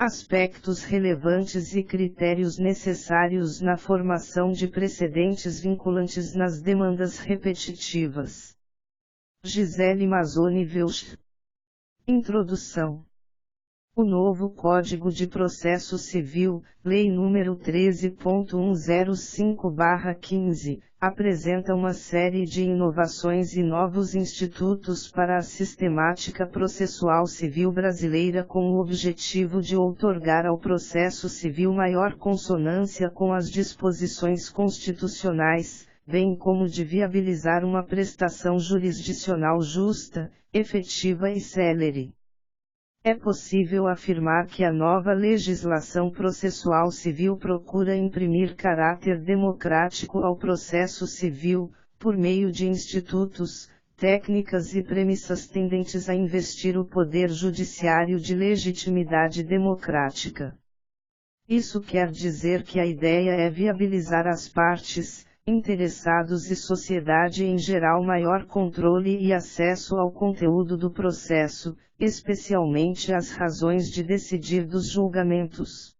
Aspectos relevantes e critérios necessários na formação de precedentes vinculantes nas demandas repetitivas. Gisele Mazzoni Welch. Introdução. O novo Código de Processo Civil, Lei nº 13.105/15, apresenta uma série de inovações e novos institutos para a sistemática processual civil brasileira com o objetivo de outorgar ao processo civil maior consonância com as disposições constitucionais, bem como de viabilizar uma prestação jurisdicional justa, efetiva e célere. É possível afirmar que a nova legislação processual civil procura imprimir caráter democrático ao processo civil, por meio de institutos, técnicas e premissas tendentes a investir o poder judiciário de legitimidade democrática. Isso quer dizer que a ideia é viabilizar às partes, interessados e sociedade em geral maior controle e acesso ao conteúdo do processo, especialmente às razões de decidir dos julgamentos.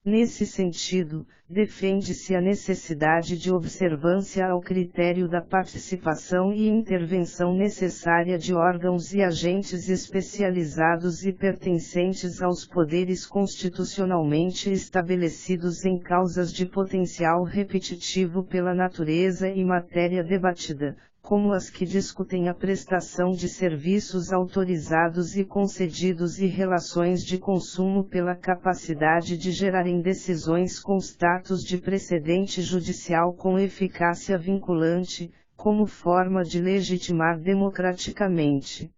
Nesse sentido, defende-se a necessidade de observância ao critério da participação e intervenção necessária de órgãos e agentes especializados e pertencentes aos poderes constitucionalmente estabelecidos em causas de potencial repetitivo pela natureza e matéria debatida, como as que discutem a prestação de serviços autorizados e concedidos e relações de consumo pela capacidade de gerarem decisões com status de precedente judicial com eficácia vinculante, como forma de legitimar democraticamente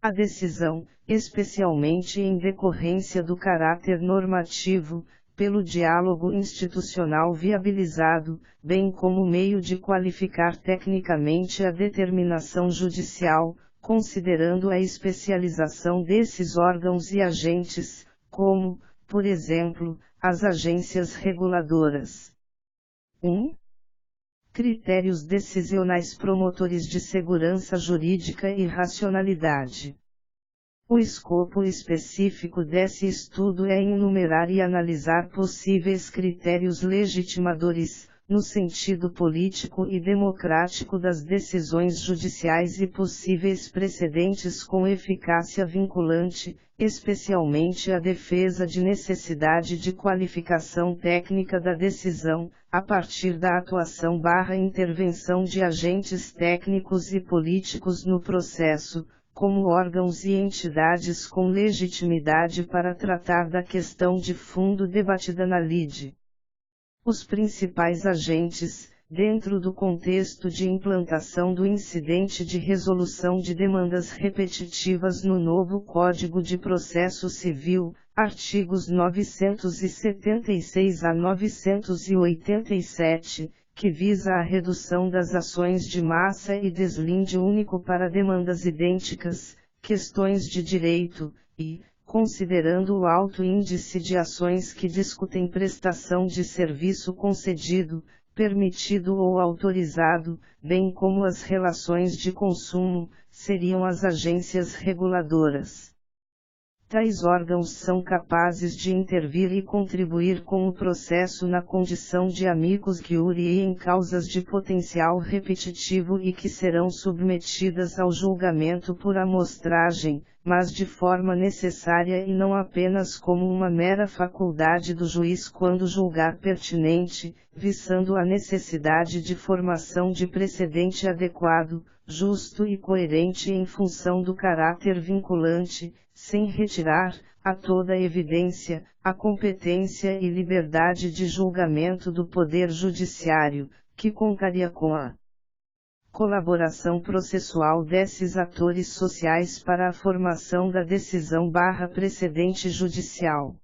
a decisão, especialmente em decorrência do caráter normativo, pelo diálogo institucional viabilizado, bem como meio de qualificar tecnicamente a determinação judicial, considerando a especialização desses órgãos e agentes, como, por exemplo, as agências reguladoras. 1. Critérios decisionais promotores de segurança jurídica e racionalidade. O escopo específico desse estudo é enumerar e analisar possíveis critérios legitimadores, no sentido político e democrático das decisões judiciais e possíveis precedentes com eficácia vinculante, especialmente a defesa de necessidade de qualificação técnica da decisão, a partir da atuação/intervenção de agentes técnicos e políticos no processo, como órgãos e entidades com legitimidade para tratar da questão de fundo debatida na lide. Os principais agentes, dentro do contexto de implantação do incidente de resolução de demandas repetitivas no novo Código de Processo Civil, artigos 976 a 987, que visa a redução das ações de massa e deslinde único para demandas idênticas, questões de direito, e, considerando o alto índice de ações que discutem prestação de serviço concedido, permitido ou autorizado, bem como as relações de consumo, seriam as agências reguladoras. Tais órgãos são capazes de intervir e contribuir com o processo na condição de amicus curiae em causas de potencial repetitivo e que serão submetidas ao julgamento por amostragem, mas de forma necessária e não apenas como uma mera faculdade do juiz quando julgar pertinente, visando a necessidade de formação de precedente adequado, justo e coerente em função do caráter vinculante, sem retirar, a toda evidência, a competência e liberdade de julgamento do Poder Judiciário, que contaria com a colaboração processual desses atores sociais para a formação da decisão/precedente judicial.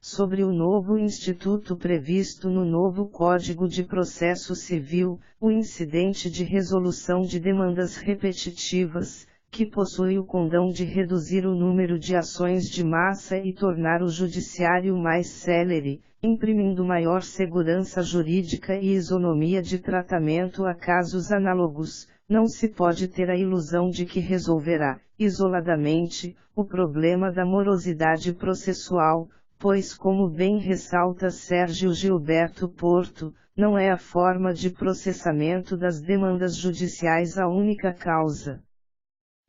Sobre o novo instituto previsto no novo Código de Processo Civil, o incidente de resolução de demandas repetitivas, que possui o condão de reduzir o número de ações de massa e tornar o judiciário mais célere, imprimindo maior segurança jurídica e isonomia de tratamento a casos análogos, não se pode ter a ilusão de que resolverá, isoladamente, o problema da morosidade processual, pois, como bem ressalta Sérgio Gilberto Porto, não é a forma de processamento das demandas judiciais a única causa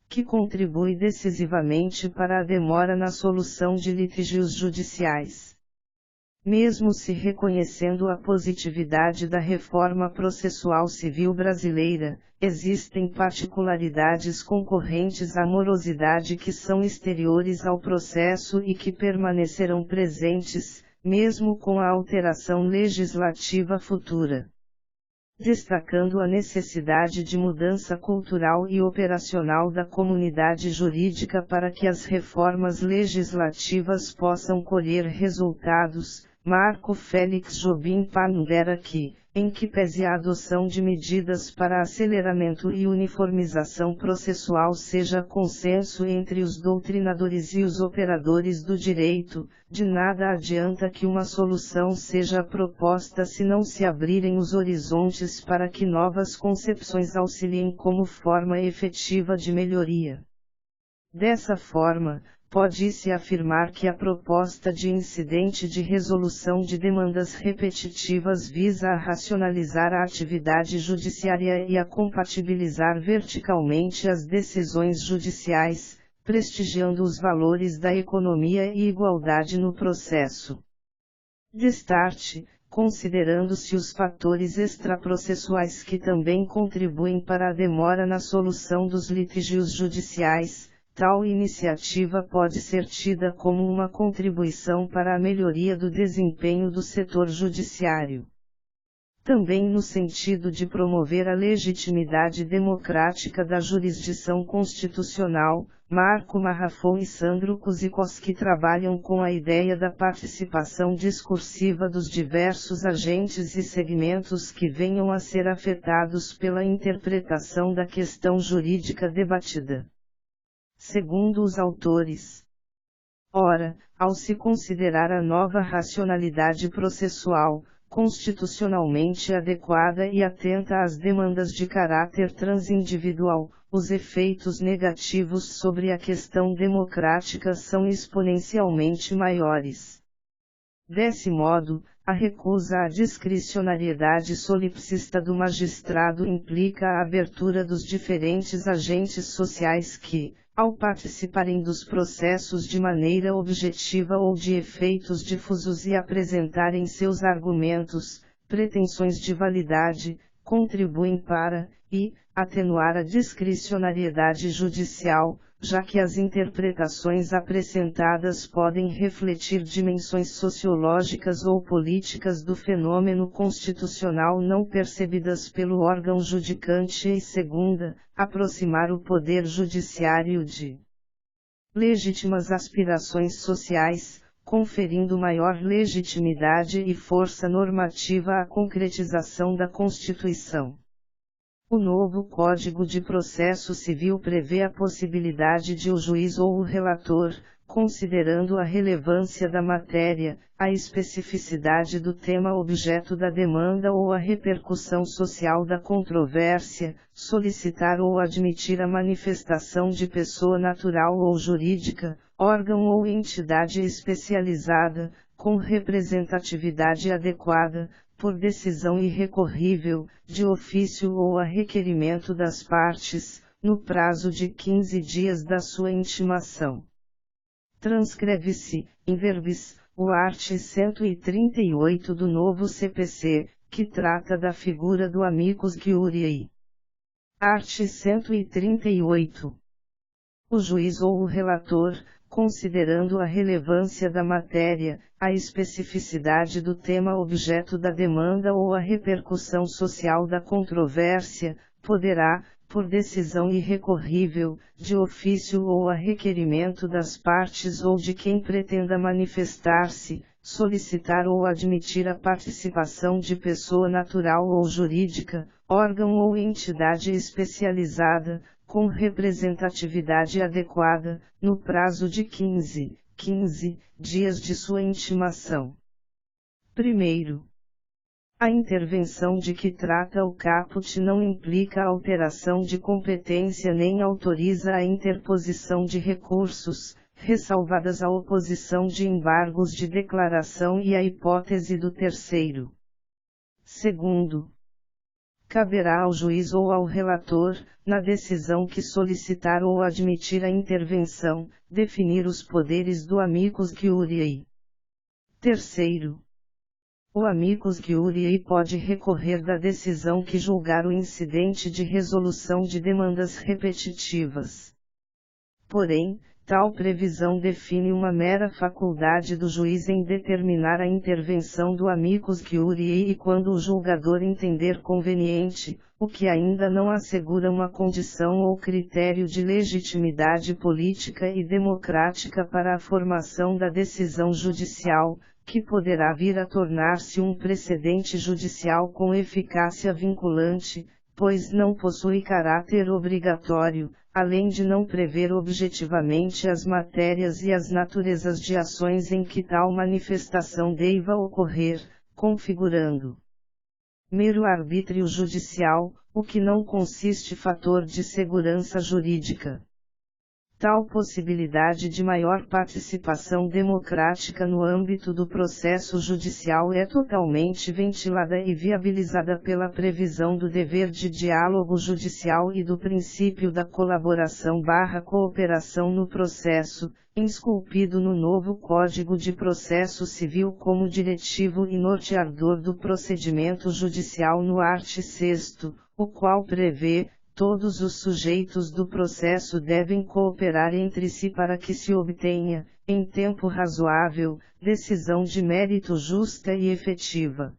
que contribui decisivamente para a demora na solução de litígios judiciais. Mesmo se reconhecendo a positividade da reforma processual civil brasileira, existem particularidades concorrentes à morosidade que são exteriores ao processo e que permanecerão presentes, mesmo com a alteração legislativa futura. Destacando a necessidade de mudança cultural e operacional da comunidade jurídica para que as reformas legislativas possam colher resultados, Marco Félix Jobim pondera que, em que pese a adoção de medidas para aceleramento e uniformização processual seja consenso entre os doutrinadores e os operadores do direito, de nada adianta que uma solução seja proposta se não se abrirem os horizontes para que novas concepções auxiliem como forma efetiva de melhoria. Dessa forma, pode-se afirmar que a proposta de incidente de resolução de demandas repetitivas visa a racionalizar a atividade judiciária e a compatibilizar verticalmente as decisões judiciais, prestigiando os valores da economia e igualdade no processo. Destarte, considerando-se os fatores extraprocessuais que também contribuem para a demora na solução dos litígios judiciais, tal iniciativa pode ser tida como uma contribuição para a melhoria do desempenho do setor judiciário. Também no sentido de promover a legitimidade democrática da jurisdição constitucional, Marco Marrafon e Sandro Kuzikowski trabalham com a ideia da participação discursiva dos diversos agentes e segmentos que venham a ser afetados pela interpretação da questão jurídica debatida. Segundo os autores. Ora, ao se considerar a nova racionalidade processual, constitucionalmente adequada e atenta às demandas de caráter transindividual, os efeitos negativos sobre a questão democrática são exponencialmente maiores. Desse modo, a recusa à discricionariedade solipsista do magistrado implica a abertura dos diferentes agentes sociais que, ao participarem dos processos de maneira objetiva ou de efeitos difusos e apresentarem seus argumentos, pretensões de validade, contribuem para, atenuar a discricionariedade judicial, já que as interpretações apresentadas podem refletir dimensões sociológicas ou políticas do fenômeno constitucional não percebidas pelo órgão judicante e segunda, aproximar o poder judiciário de legítimas aspirações sociais, conferindo maior legitimidade e força normativa à concretização da Constituição. O novo Código de Processo Civil prevê a possibilidade de o juiz ou o relator, considerando a relevância da matéria, a especificidade do tema objeto da demanda ou a repercussão social da controvérsia, solicitar ou admitir a manifestação de pessoa natural ou jurídica, órgão ou entidade especializada, com representatividade adequada, por decisão irrecorrível, de ofício ou a requerimento das partes, no prazo de 15 dias da sua intimação. Transcreve-se, in verbis, o art. 138 do novo CPC, que trata da figura do amicus curiae. Art. 138. O juiz ou o relator, considerando a relevância da matéria, a especificidade do tema objeto da demanda ou a repercussão social da controvérsia, poderá, por decisão irrecorrível, de ofício ou a requerimento das partes ou de quem pretenda manifestar-se, solicitar ou admitir a participação de pessoa natural ou jurídica, órgão ou entidade especializada, com representatividade adequada, no prazo de 15 dias de sua intimação. Primeiro, A intervenção de que trata o caput não implica alteração de competência nem autoriza a interposição de recursos, ressalvadas a oposição de embargos de declaração e a hipótese do terceiro. Segundo, caberá ao juiz ou ao relator, na decisão que solicitar ou admitir a intervenção, definir os poderes do amicus curiae. Terceiro, o amicus curiae pode recorrer da decisão que julgar o incidente de resolução de demandas repetitivas. Porém, tal previsão define uma mera faculdade do juiz em determinar a intervenção do amicus curiae e quando o julgador entender conveniente, o que ainda não assegura uma condição ou critério de legitimidade política e democrática para a formação da decisão judicial, que poderá vir a tornar-se um precedente judicial com eficácia vinculante, pois não possui caráter obrigatório, além de não prever objetivamente as matérias e as naturezas de ações em que tal manifestação deva ocorrer, configurando mero arbítrio judicial, o que não consiste fator de segurança jurídica. Tal possibilidade de maior participação democrática no âmbito do processo judicial é totalmente ventilada e viabilizada pela previsão do dever de diálogo judicial e do princípio da colaboração/cooperação no processo, esculpido no novo Código de Processo Civil como diretivo e norteador do procedimento judicial no art. 6º, o qual prevê: todos os sujeitos do processo devem cooperar entre si para que se obtenha, em tempo razoável, decisão de mérito justa e efetiva.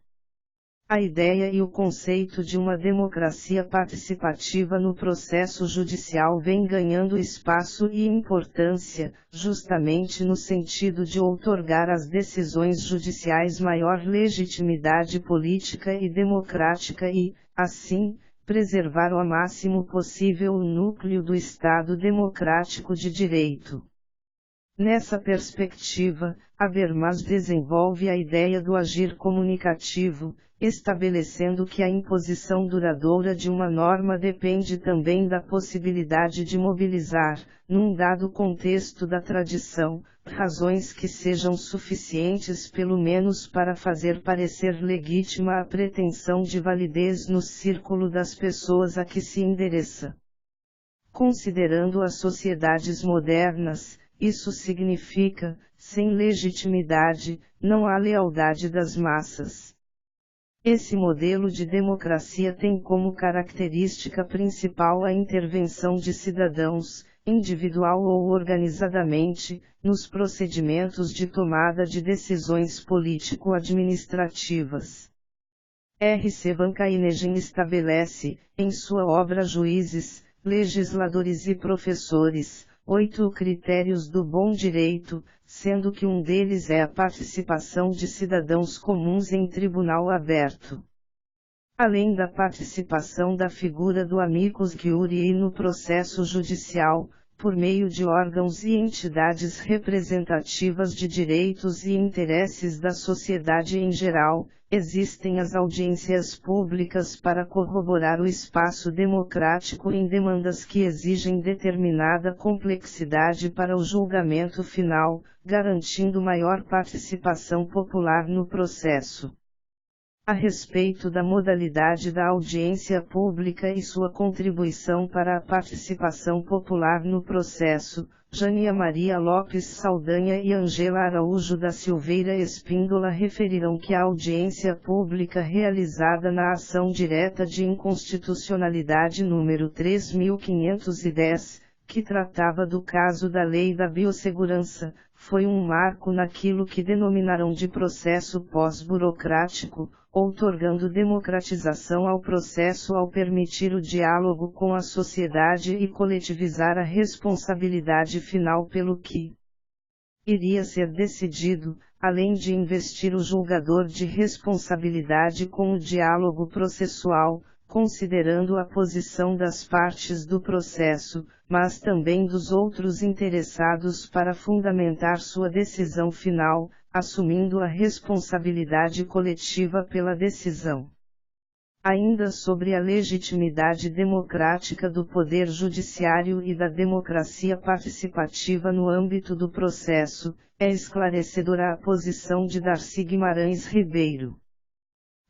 A ideia e o conceito de uma democracia participativa no processo judicial vem ganhando espaço e importância, justamente no sentido de outorgar às decisões judiciais maior legitimidade política e democrática e, assim, preservar ao máximo possível o núcleo do Estado democrático de direito. Nessa perspectiva, Habermas desenvolve a ideia do agir comunicativo, estabelecendo que a imposição duradoura de uma norma depende também da possibilidade de mobilizar, num dado contexto da tradição, razões que sejam suficientes pelo menos para fazer parecer legítima a pretensão de validez no círculo das pessoas a que se endereça. Considerando as sociedades modernas, isso significa, sem legitimidade, não há lealdade das massas. Esse modelo de democracia tem como característica principal a intervenção de cidadãos, individual ou organizadamente, nos procedimentos de tomada de decisões político-administrativas. R.C. Bancainegen estabelece, em sua obra Juízes, Legisladores e Professores, 8 critérios do bom direito, sendo que um deles é a participação de cidadãos comuns em tribunal aberto. Além da participação da figura do amicus curiae no processo judicial, por meio de órgãos e entidades representativas de direitos e interesses da sociedade em geral, existem as audiências públicas para corroborar o espaço democrático em demandas que exigem determinada complexidade para o julgamento final, garantindo maior participação popular no processo. A respeito da modalidade da audiência pública e sua contribuição para a participação popular no processo, Jânia Maria Lopes Saldanha e Angela Araújo da Silveira Espíndola referiram que a audiência pública realizada na ação direta de inconstitucionalidade número 3510, que tratava do caso da Lei da Biossegurança, foi um marco naquilo que denominaram de processo pós-burocrático, outorgando democratização ao processo ao permitir o diálogo com a sociedade e coletivizar a responsabilidade final pelo que iria ser decidido, além de investir o julgador de responsabilidade com o diálogo processual, considerando a posição das partes do processo, mas também dos outros interessados para fundamentar sua decisão final, assumindo a responsabilidade coletiva pela decisão. Ainda sobre a legitimidade democrática do Poder Judiciário e da democracia participativa no âmbito do processo, é esclarecedora a posição de Darcy Guimarães Ribeiro.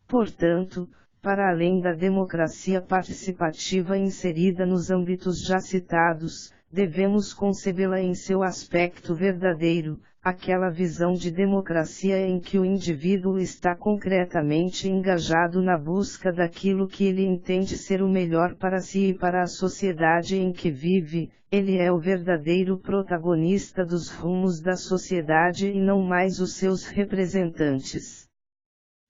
Portanto, para além da democracia participativa inserida nos âmbitos já citados, devemos concebê-la em seu aspecto verdadeiro, aquela visão de democracia em que o indivíduo está concretamente engajado na busca daquilo que ele entende ser o melhor para si e para a sociedade em que vive. Ele é o verdadeiro protagonista dos rumos da sociedade e não mais os seus representantes.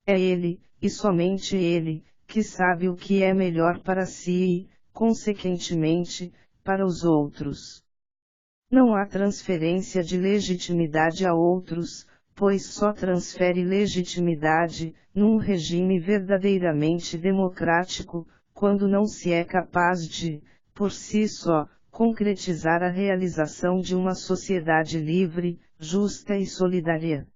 É ele, e somente ele, que sabe o que é melhor para si e, consequentemente, para os outros. Não há transferência de legitimidade a outros, pois só transfere legitimidade, num regime verdadeiramente democrático, quando não se é capaz de, por si só, concretizar a realização de uma sociedade livre, justa e solidária.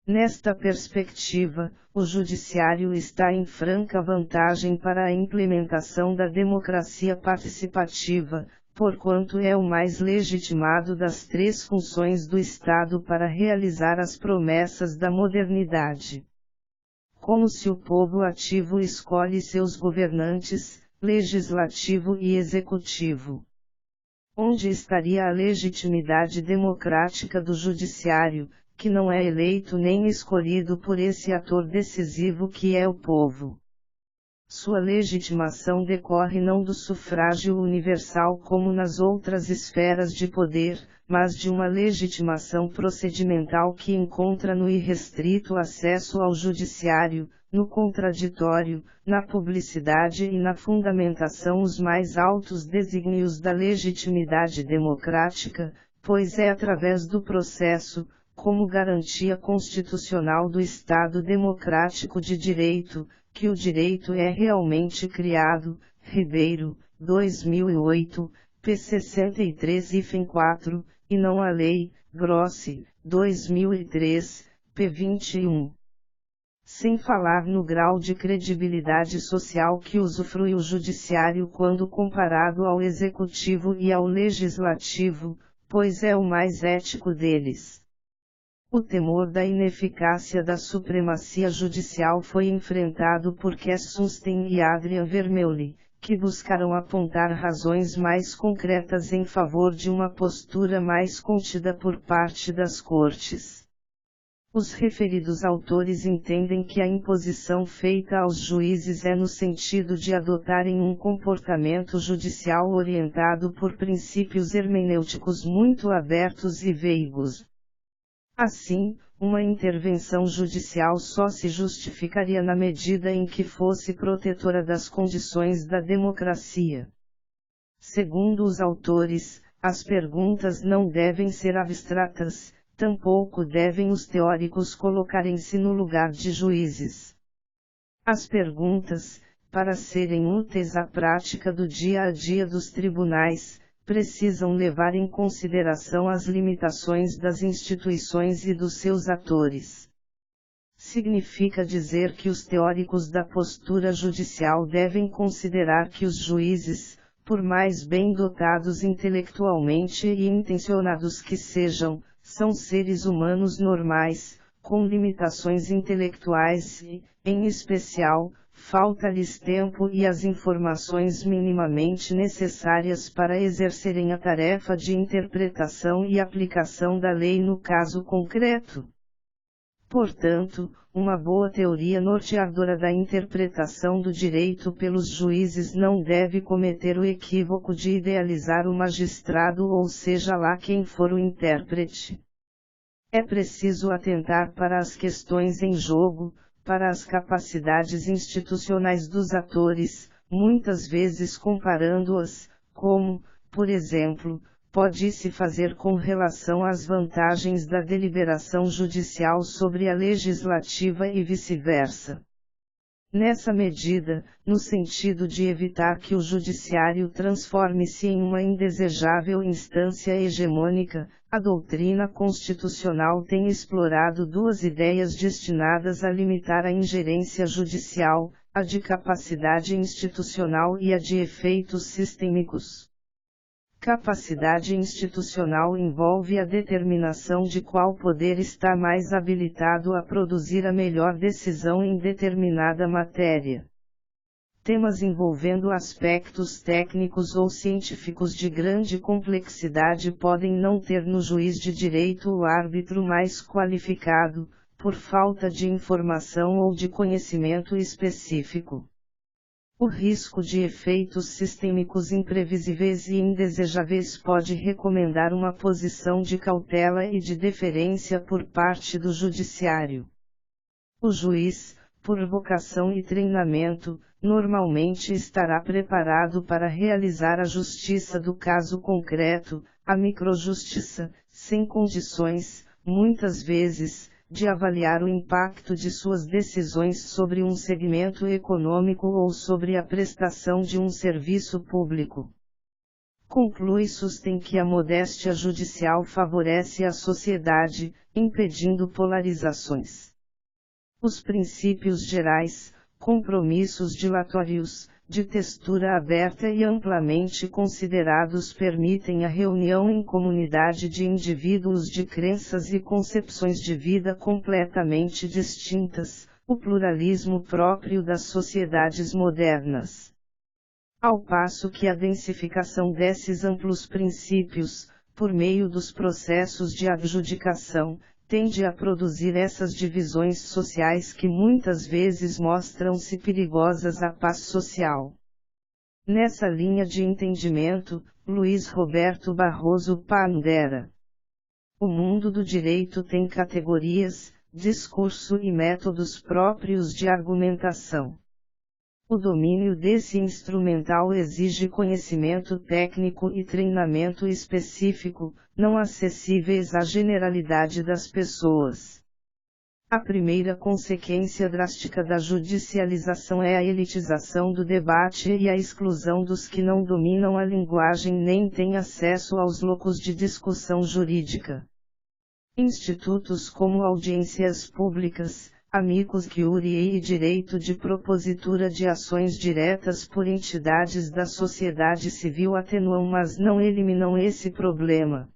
Nesta perspectiva, o Judiciário está em franca vantagem para a implementação da democracia participativa, porquanto é o mais legitimado das três funções do Estado para realizar as promessas da modernidade. Como se o povo ativo escolhe seus governantes, legislativo e executivo. Onde estaria a legitimidade democrática do Judiciário, que não é eleito nem escolhido por esse ator decisivo que é o povo? Sua legitimação decorre não do sufrágio universal como nas outras esferas de poder, mas de uma legitimação procedimental que encontra no irrestrito acesso ao judiciário, no contraditório, na publicidade e na fundamentação os mais altos desígnios da legitimidade democrática, pois é através do processo, como garantia constitucional do Estado democrático de direito, que o direito é realmente criado. Ribeiro, 2008, p. 63-4, e não a lei. Grossi, 2003, p. 21. Sem falar no grau de credibilidade social que usufrui o Judiciário quando comparado ao Executivo e ao Legislativo, pois é o mais ético deles. O temor da ineficácia da supremacia judicial foi enfrentado por Cass Sunstein e Adrian Vermeulen, que buscaram apontar razões mais concretas em favor de uma postura mais contida por parte das cortes. Os referidos autores entendem que a imposição feita aos juízes é no sentido de adotarem um comportamento judicial orientado por princípios hermenêuticos muito abertos e veigos. Assim, uma intervenção judicial só se justificaria na medida em que fosse protetora das condições da democracia. Segundo os autores, as perguntas não devem ser abstratas, tampouco devem os teóricos colocarem-se no lugar de juízes. As perguntas, para serem úteis à prática do dia a dia dos tribunais, precisam levar em consideração as limitações das instituições e dos seus atores. Significa dizer que os teóricos da postura judicial devem considerar que os juízes, por mais bem dotados intelectualmente e intencionados que sejam, são seres humanos normais, com limitações intelectuais e, em especial, falta-lhes tempo e as informações minimamente necessárias para exercerem a tarefa de interpretação e aplicação da lei no caso concreto. Portanto, uma boa teoria norteadora da interpretação do direito pelos juízes não deve cometer o equívoco de idealizar o magistrado ou seja lá quem for o intérprete. É preciso atentar para as questões em jogo, para as capacidades institucionais dos atores, muitas vezes comparando-as, como, por exemplo, pode-se fazer com relação às vantagens da deliberação judicial sobre a legislativa e vice-versa. Nessa medida, no sentido de evitar que o judiciário transforme-se em uma indesejável instância hegemônica, a doutrina constitucional tem explorado duas ideias destinadas a limitar a ingerência judicial, a de capacidade institucional e a de efeitos sistêmicos. Capacidade institucional envolve a determinação de qual poder está mais habilitado a produzir a melhor decisão em determinada matéria. Temas envolvendo aspectos técnicos ou científicos de grande complexidade podem não ter no juiz de direito o árbitro mais qualificado, por falta de informação ou de conhecimento específico. O risco de efeitos sistêmicos imprevisíveis e indesejáveis pode recomendar uma posição de cautela e de deferência por parte do judiciário. O juiz, por vocação e treinamento, normalmente estará preparado para realizar a justiça do caso concreto, a microjustiça, sem condições, muitas vezes, de avaliar o impacto de suas decisões sobre um segmento econômico ou sobre a prestação de um serviço público. Conclui sustém que a modéstia judicial favorece a sociedade, impedindo polarizações. Os princípios gerais, compromissos dilatórios, de textura aberta e amplamente considerados permitem a reunião em comunidade de indivíduos de crenças e concepções de vida completamente distintas, o pluralismo próprio das sociedades modernas. Ao passo que a densificação desses amplos princípios, por meio dos processos de adjudicação, tende a produzir essas divisões sociais que muitas vezes mostram-se perigosas à paz social. Nessa linha de entendimento, Luiz Roberto Barroso pondera: o mundo do direito tem categorias, discurso e métodos próprios de argumentação. O domínio desse instrumental exige conhecimento técnico e treinamento específico, não acessíveis à generalidade das pessoas. A primeira consequência drástica da judicialização é a elitização do debate e a exclusão dos que não dominam a linguagem nem têm acesso aos locos de discussão jurídica. Institutos como audiências públicas, amicus curiae e direito de propositura de ações diretas por entidades da sociedade civil atenuam, mas não eliminam esse problema.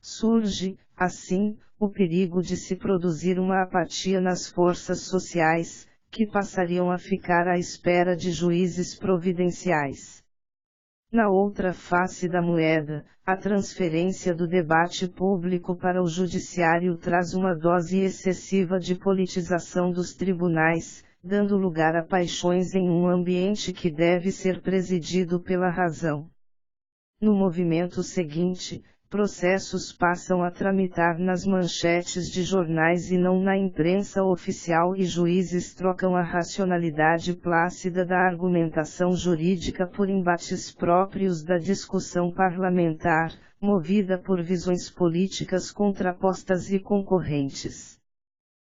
Surge, assim, o perigo de se produzir uma apatia nas forças sociais, que passariam a ficar à espera de juízes providenciais. Na outra face da moeda, a transferência do debate público para o judiciário traz uma dose excessiva de politização dos tribunais, dando lugar a paixões em um ambiente que deve ser presidido pela razão. No movimento seguinte, processos passam a tramitar nas manchetes de jornais e não na imprensa oficial e juízes trocam a racionalidade plácida da argumentação jurídica por embates próprios da discussão parlamentar, movida por visões políticas contrapostas e concorrentes.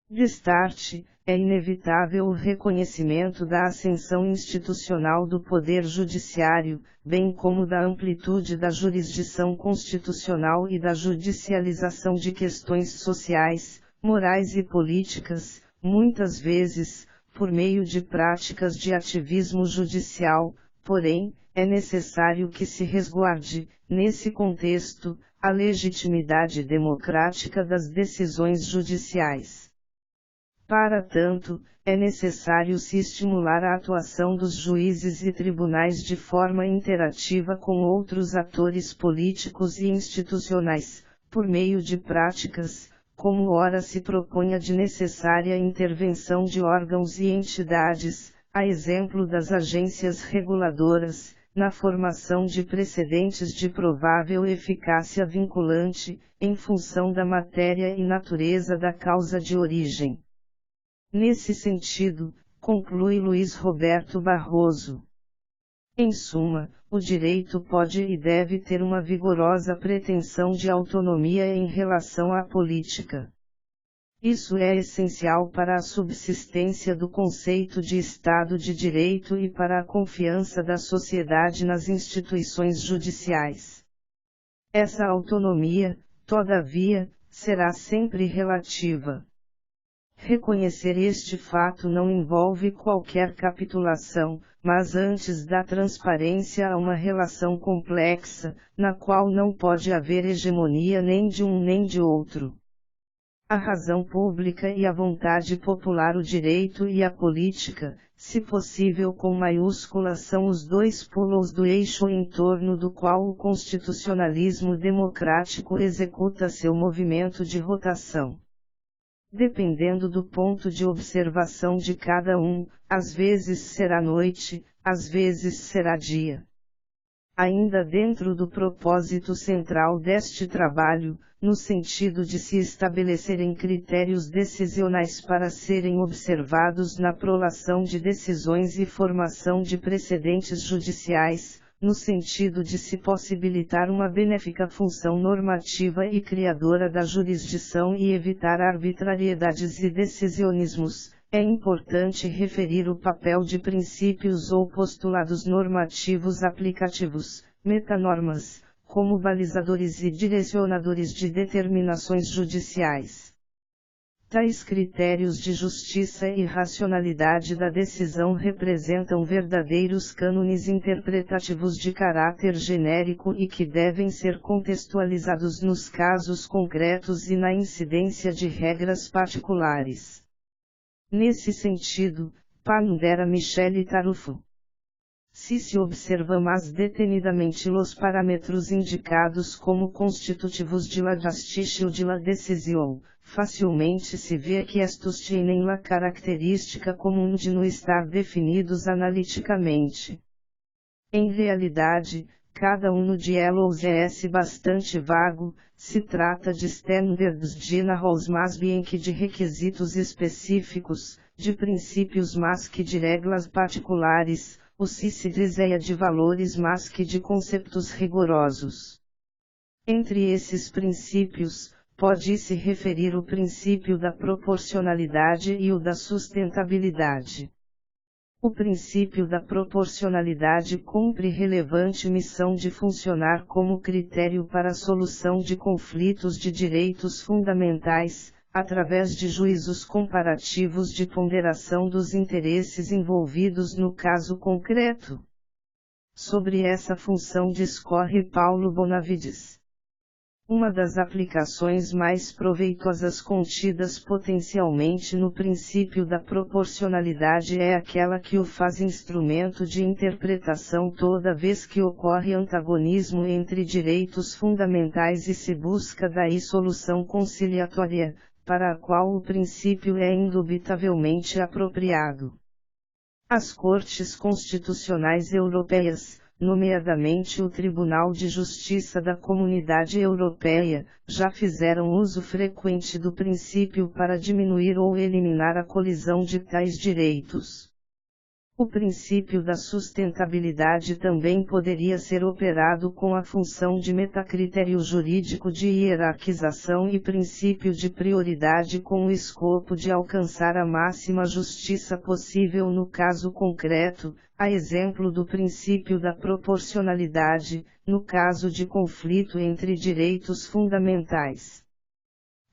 Destarte, é inevitável o reconhecimento da ascensão institucional do Poder Judiciário, bem como da amplitude da jurisdição constitucional e da judicialização de questões sociais, morais e políticas, muitas vezes, por meio de práticas de ativismo judicial, porém, é necessário que se resguarde, nesse contexto, a legitimidade democrática das decisões judiciais. Para tanto, é necessário se estimular a atuação dos juízes e tribunais de forma interativa com outros atores políticos e institucionais, por meio de práticas, como ora se propõe a de necessária intervenção de órgãos e entidades, a exemplo das agências reguladoras, na formação de precedentes de provável eficácia vinculante, em função da matéria e natureza da causa de origem. Nesse sentido, conclui Luiz Roberto Barroso. Em suma, o direito pode e deve ter uma vigorosa pretensão de autonomia em relação à política. Isso é essencial para a subsistência do conceito de Estado de Direito e para a confiança da sociedade nas instituições judiciais. Essa autonomia, todavia, será sempre relativa. Reconhecer este fato não envolve qualquer capitulação, mas antes da transparência há uma relação complexa, na qual não pode haver hegemonia nem de um nem de outro. A razão pública e a vontade popular, o direito e a política, se possível com maiúsculas, são os dois polos do eixo em torno do qual o constitucionalismo democrático executa seu movimento de rotação. Dependendo do ponto de observação de cada um, às vezes será noite, às vezes será dia. Ainda dentro do propósito central deste trabalho, no sentido de se estabelecerem critérios decisionais para serem observados na prolação de decisões e formação de precedentes judiciais, no sentido de se possibilitar uma benéfica função normativa e criadora da jurisdição e evitar arbitrariedades e decisionismos, é importante referir o papel de princípios ou postulados normativos aplicativos, metanormas, como balizadores e direcionadores de determinações judiciais. Tais critérios de justiça e racionalidade da decisão representam verdadeiros cânones interpretativos de caráter genérico e que devem ser contextualizados nos casos concretos e na incidência de regras particulares. Nesse sentido, pondera Michele Tarufo. Se observa mais detenidamente os parâmetros indicados como constitutivos de la justiça ou de la decisão, facilmente se vê que estes têm la característica comum de não estar definidos analiticamente. Em realidade, cada um de elos é bastante vago, se trata de standards generais mais bem que de requisitos específicos, de princípios mais que de regras particulares, ou se deseja de valores mais que de conceptos rigorosos. Entre esses princípios, pode-se referir o princípio da proporcionalidade e o da sustentabilidade. O princípio da proporcionalidade cumpre relevante missão de funcionar como critério para a solução de conflitos de direitos fundamentais, através de juízos comparativos de ponderação dos interesses envolvidos no caso concreto. Sobre essa função discorre Paulo Bonavides. Uma das aplicações mais proveitosas contidas potencialmente no princípio da proporcionalidade é aquela que o faz instrumento de interpretação toda vez que ocorre antagonismo entre direitos fundamentais e se busca daí solução conciliatória, para a qual o princípio é indubitavelmente apropriado. As Cortes Constitucionais Europeias, nomeadamente o Tribunal de Justiça da Comunidade Europeia, já fizeram uso frequente do princípio para diminuir ou eliminar a colisão de tais direitos. O princípio da sustentabilidade também poderia ser operado com a função de metacritério jurídico de hierarquização e princípio de prioridade com o escopo de alcançar a máxima justiça possível no caso concreto, a exemplo do princípio da proporcionalidade, no caso de conflito entre direitos fundamentais.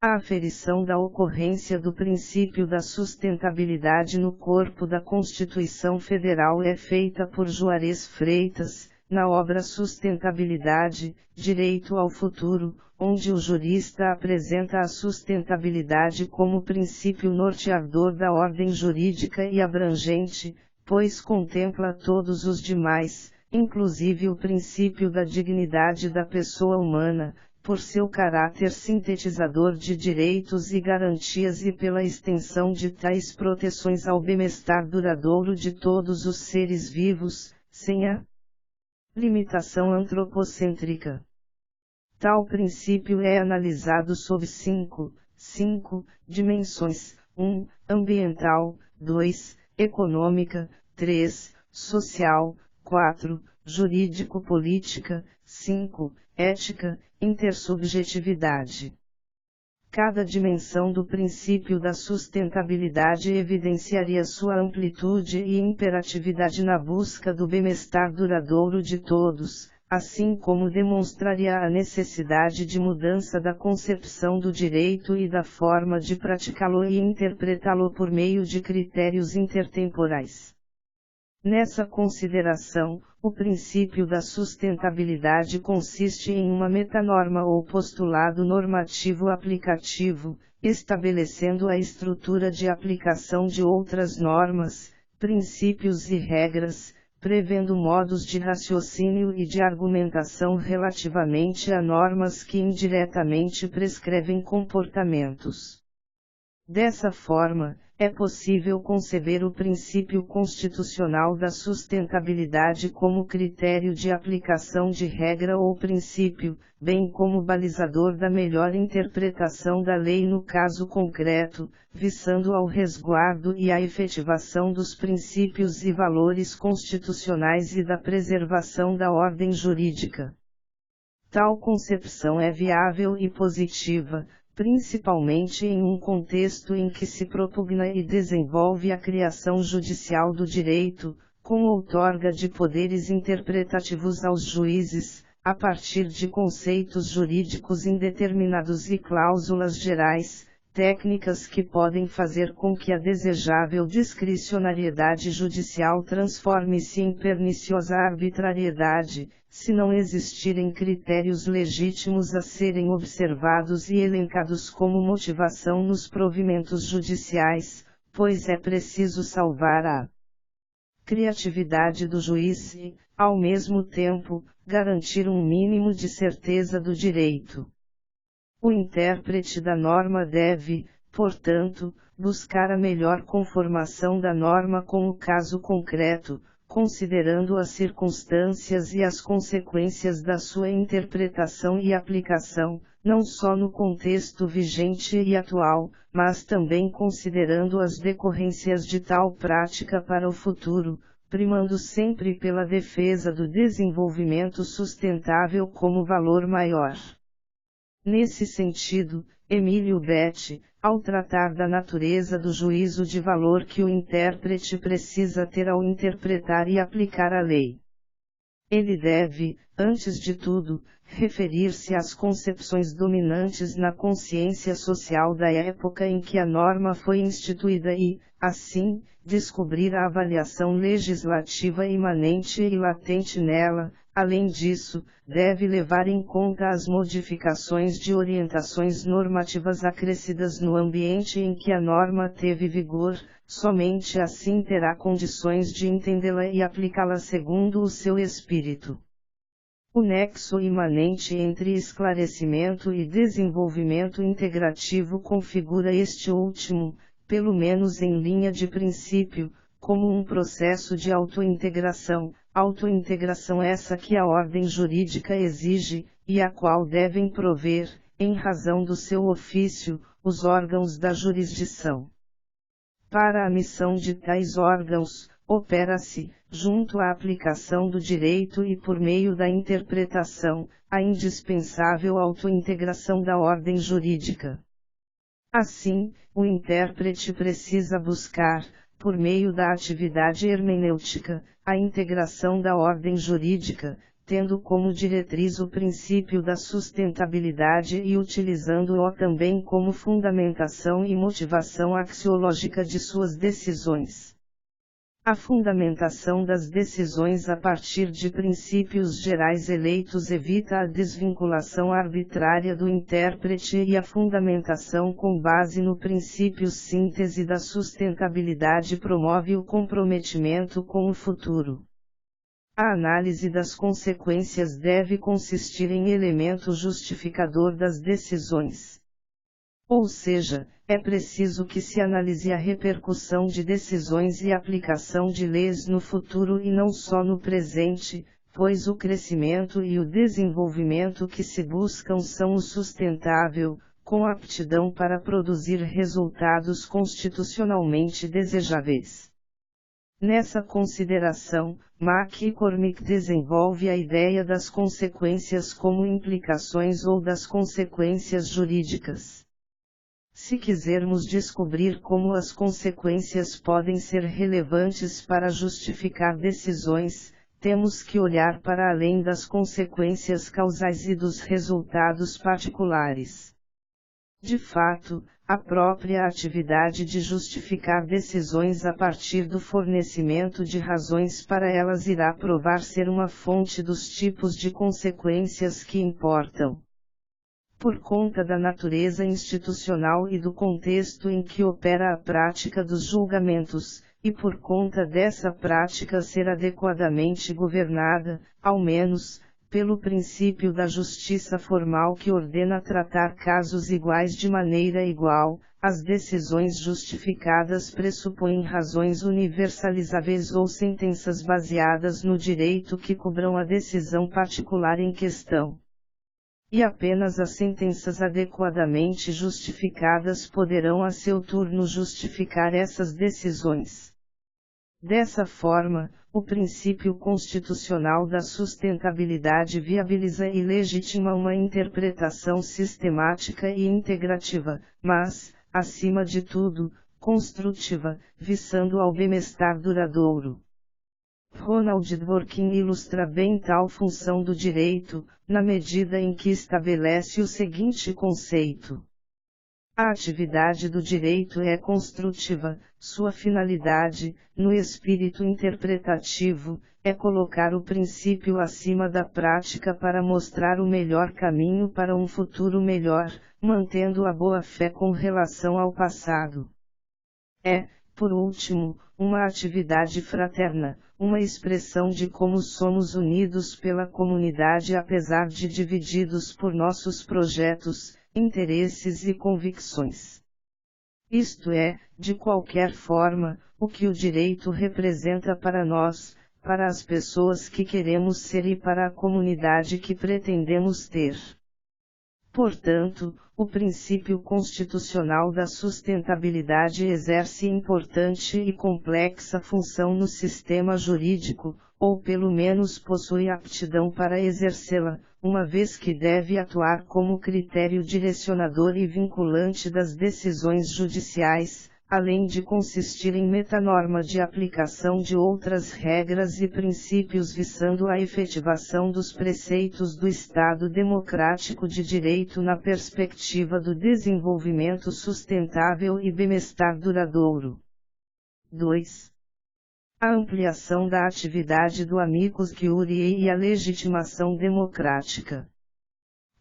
A aferição da ocorrência do princípio da sustentabilidade no corpo da Constituição Federal é feita por Juarez Freitas, na obra Sustentabilidade, Direito ao Futuro, onde o jurista apresenta a sustentabilidade como princípio norteador da ordem jurídica e abrangente, pois contempla todos os demais, inclusive o princípio da dignidade da pessoa humana, por seu caráter sintetizador de direitos e garantias e pela extensão de tais proteções ao bem-estar duradouro de todos os seres vivos, sem a limitação antropocêntrica. Tal princípio é analisado sob cinco dimensões: 1. Ambiental, 2. Econômica, 3. Social, 4. Jurídico-política, 5. Ética, intersubjetividade. Cada dimensão do princípio da sustentabilidade evidenciaria sua amplitude e imperatividade na busca do bem-estar duradouro de todos, assim como demonstraria a necessidade de mudança da concepção do direito e da forma de praticá-lo e interpretá-lo por meio de critérios intertemporais. Nessa consideração, o princípio da sustentabilidade consiste em uma metanorma ou postulado normativo aplicativo, estabelecendo a estrutura de aplicação de outras normas, princípios e regras, prevendo modos de raciocínio e de argumentação relativamente a normas que indiretamente prescrevem comportamentos. Dessa forma, é possível conceber o princípio constitucional da sustentabilidade como critério de aplicação de regra ou princípio, bem como balizador da melhor interpretação da lei no caso concreto, visando ao resguardo e à efetivação dos princípios e valores constitucionais e da preservação da ordem jurídica. Tal concepção é viável e positiva, principalmente em um contexto em que se propugna e desenvolve a criação judicial do direito, com outorga de poderes interpretativos aos juízes, a partir de conceitos jurídicos indeterminados e cláusulas gerais, técnicas que podem fazer com que a desejável discricionariedade judicial transforme-se em perniciosa arbitrariedade, se não existirem critérios legítimos a serem observados e elencados como motivação nos provimentos judiciais, pois é preciso salvar a criatividade do juiz e, ao mesmo tempo, garantir um mínimo de certeza do direito. O intérprete da norma deve, portanto, buscar a melhor conformação da norma com o caso concreto, considerando as circunstâncias e as consequências da sua interpretação e aplicação, não só no contexto vigente e atual, mas também considerando as decorrências de tal prática para o futuro, primando sempre pela defesa do desenvolvimento sustentável como valor maior. Nesse sentido, Emílio Betti, ao tratar da natureza do juízo de valor que o intérprete precisa ter ao interpretar e aplicar a lei. Ele deve, antes de tudo, referir-se às concepções dominantes na consciência social da época em que a norma foi instituída e, assim, descobrir a avaliação legislativa imanente e latente nela. Além disso, deve levar em conta as modificações de orientações normativas acrescidas no ambiente em que a norma teve vigor, somente assim terá condições de entendê-la e aplicá-la segundo o seu espírito. O nexo imanente entre esclarecimento e desenvolvimento integrativo configura este último, pelo menos em linha de princípio, como um processo de autointegração essa que a ordem jurídica exige, e a qual devem prover, em razão do seu ofício, os órgãos da jurisdição. Para a missão de tais órgãos, opera-se, junto à aplicação do direito e por meio da interpretação, a indispensável autointegração da ordem jurídica. Assim, o intérprete precisa buscar, por meio da atividade hermenêutica, a integração da ordem jurídica, tendo como diretriz o princípio da sustentabilidade e utilizando-o também como fundamentação e motivação axiológica de suas decisões. A fundamentação das decisões a partir de princípios gerais eleitos evita a desvinculação arbitrária do intérprete e a fundamentação com base no princípio síntese da sustentabilidade promove o comprometimento com o futuro. A análise das consequências deve consistir em elemento justificador das decisões. Ou seja, é preciso que se analise a repercussão de decisões e aplicação de leis no futuro e não só no presente, pois o crescimento e o desenvolvimento que se buscam são o sustentável, com aptidão para produzir resultados constitucionalmente desejáveis. Nessa consideração, McCormick desenvolve a ideia das consequências como implicações ou das consequências jurídicas. Se quisermos descobrir como as consequências podem ser relevantes para justificar decisões, temos que olhar para além das consequências causais e dos resultados particulares. De fato, a própria atividade de justificar decisões a partir do fornecimento de razões para elas irá provar ser uma fonte dos tipos de consequências que importam. Por conta da natureza institucional e do contexto em que opera a prática dos julgamentos, e por conta dessa prática ser adequadamente governada, ao menos, pelo princípio da justiça formal que ordena tratar casos iguais de maneira igual, as decisões justificadas pressupõem razões universalizáveis ou sentenças baseadas no direito que cobram a decisão particular em questão. E apenas as sentenças adequadamente justificadas poderão a seu turno justificar essas decisões. Dessa forma, o princípio constitucional da sustentabilidade viabiliza e legitima uma interpretação sistemática e integrativa, mas, acima de tudo, construtiva, visando ao bem-estar duradouro. Ronald Dworkin ilustra bem tal função do direito, na medida em que estabelece o seguinte conceito. A atividade do direito é construtiva, sua finalidade, no espírito interpretativo, é colocar o princípio acima da prática para mostrar o melhor caminho para um futuro melhor, mantendo a boa-fé com relação ao passado. É, por último, uma atividade fraterna, uma expressão de como somos unidos pela comunidade apesar de divididos por nossos projetos, interesses e convicções. Isto é, de qualquer forma, o que o direito representa para nós, para as pessoas que queremos ser e para a comunidade que pretendemos ter. Portanto, o princípio constitucional da sustentabilidade exerce importante e complexa função no sistema jurídico, ou pelo menos possui aptidão para exercê-la, uma vez que deve atuar como critério direcionador e vinculante das decisões judiciais, além de consistir em metanorma de aplicação de outras regras e princípios visando a efetivação dos preceitos do Estado democrático de direito na perspectiva do desenvolvimento sustentável e bem-estar duradouro. 2. A ampliação da atividade do amicus curiae e a legitimação democrática.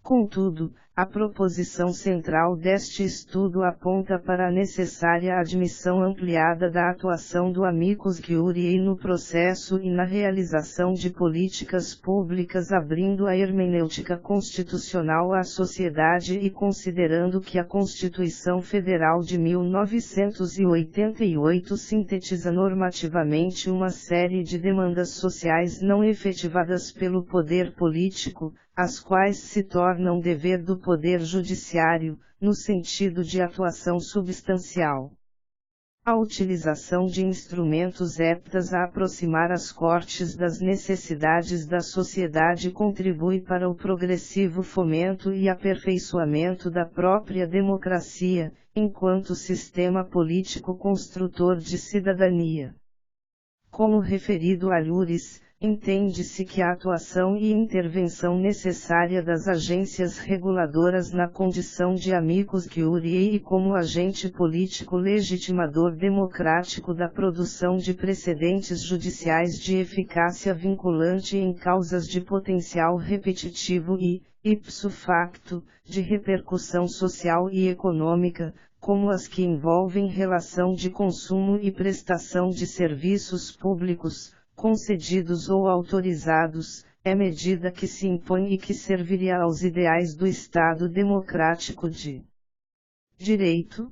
Contudo, a proposição central deste estudo aponta para a necessária admissão ampliada da atuação do amicus curiae no processo e na realização de políticas públicas, abrindo a hermenêutica constitucional à sociedade e considerando que a Constituição Federal de 1988 sintetiza normativamente uma série de demandas sociais não efetivadas pelo poder político, as quais se tornam dever do Poder Judiciário, no sentido de atuação substancial. A utilização de instrumentos aptos a aproximar as Cortes das necessidades da sociedade contribui para o progressivo fomento e aperfeiçoamento da própria democracia, enquanto sistema político construtor de cidadania. Como referido a Lures, entende-se que a atuação e intervenção necessária das agências reguladoras na condição de amicus curiae e como agente político legitimador democrático da produção de precedentes judiciais de eficácia vinculante em causas de potencial repetitivo e, ipso facto, de repercussão social e econômica, como as que envolvem relação de consumo e prestação de serviços públicos, concedidos ou autorizados, é medida que se impõe e que serviria aos ideais do Estado democrático de direito.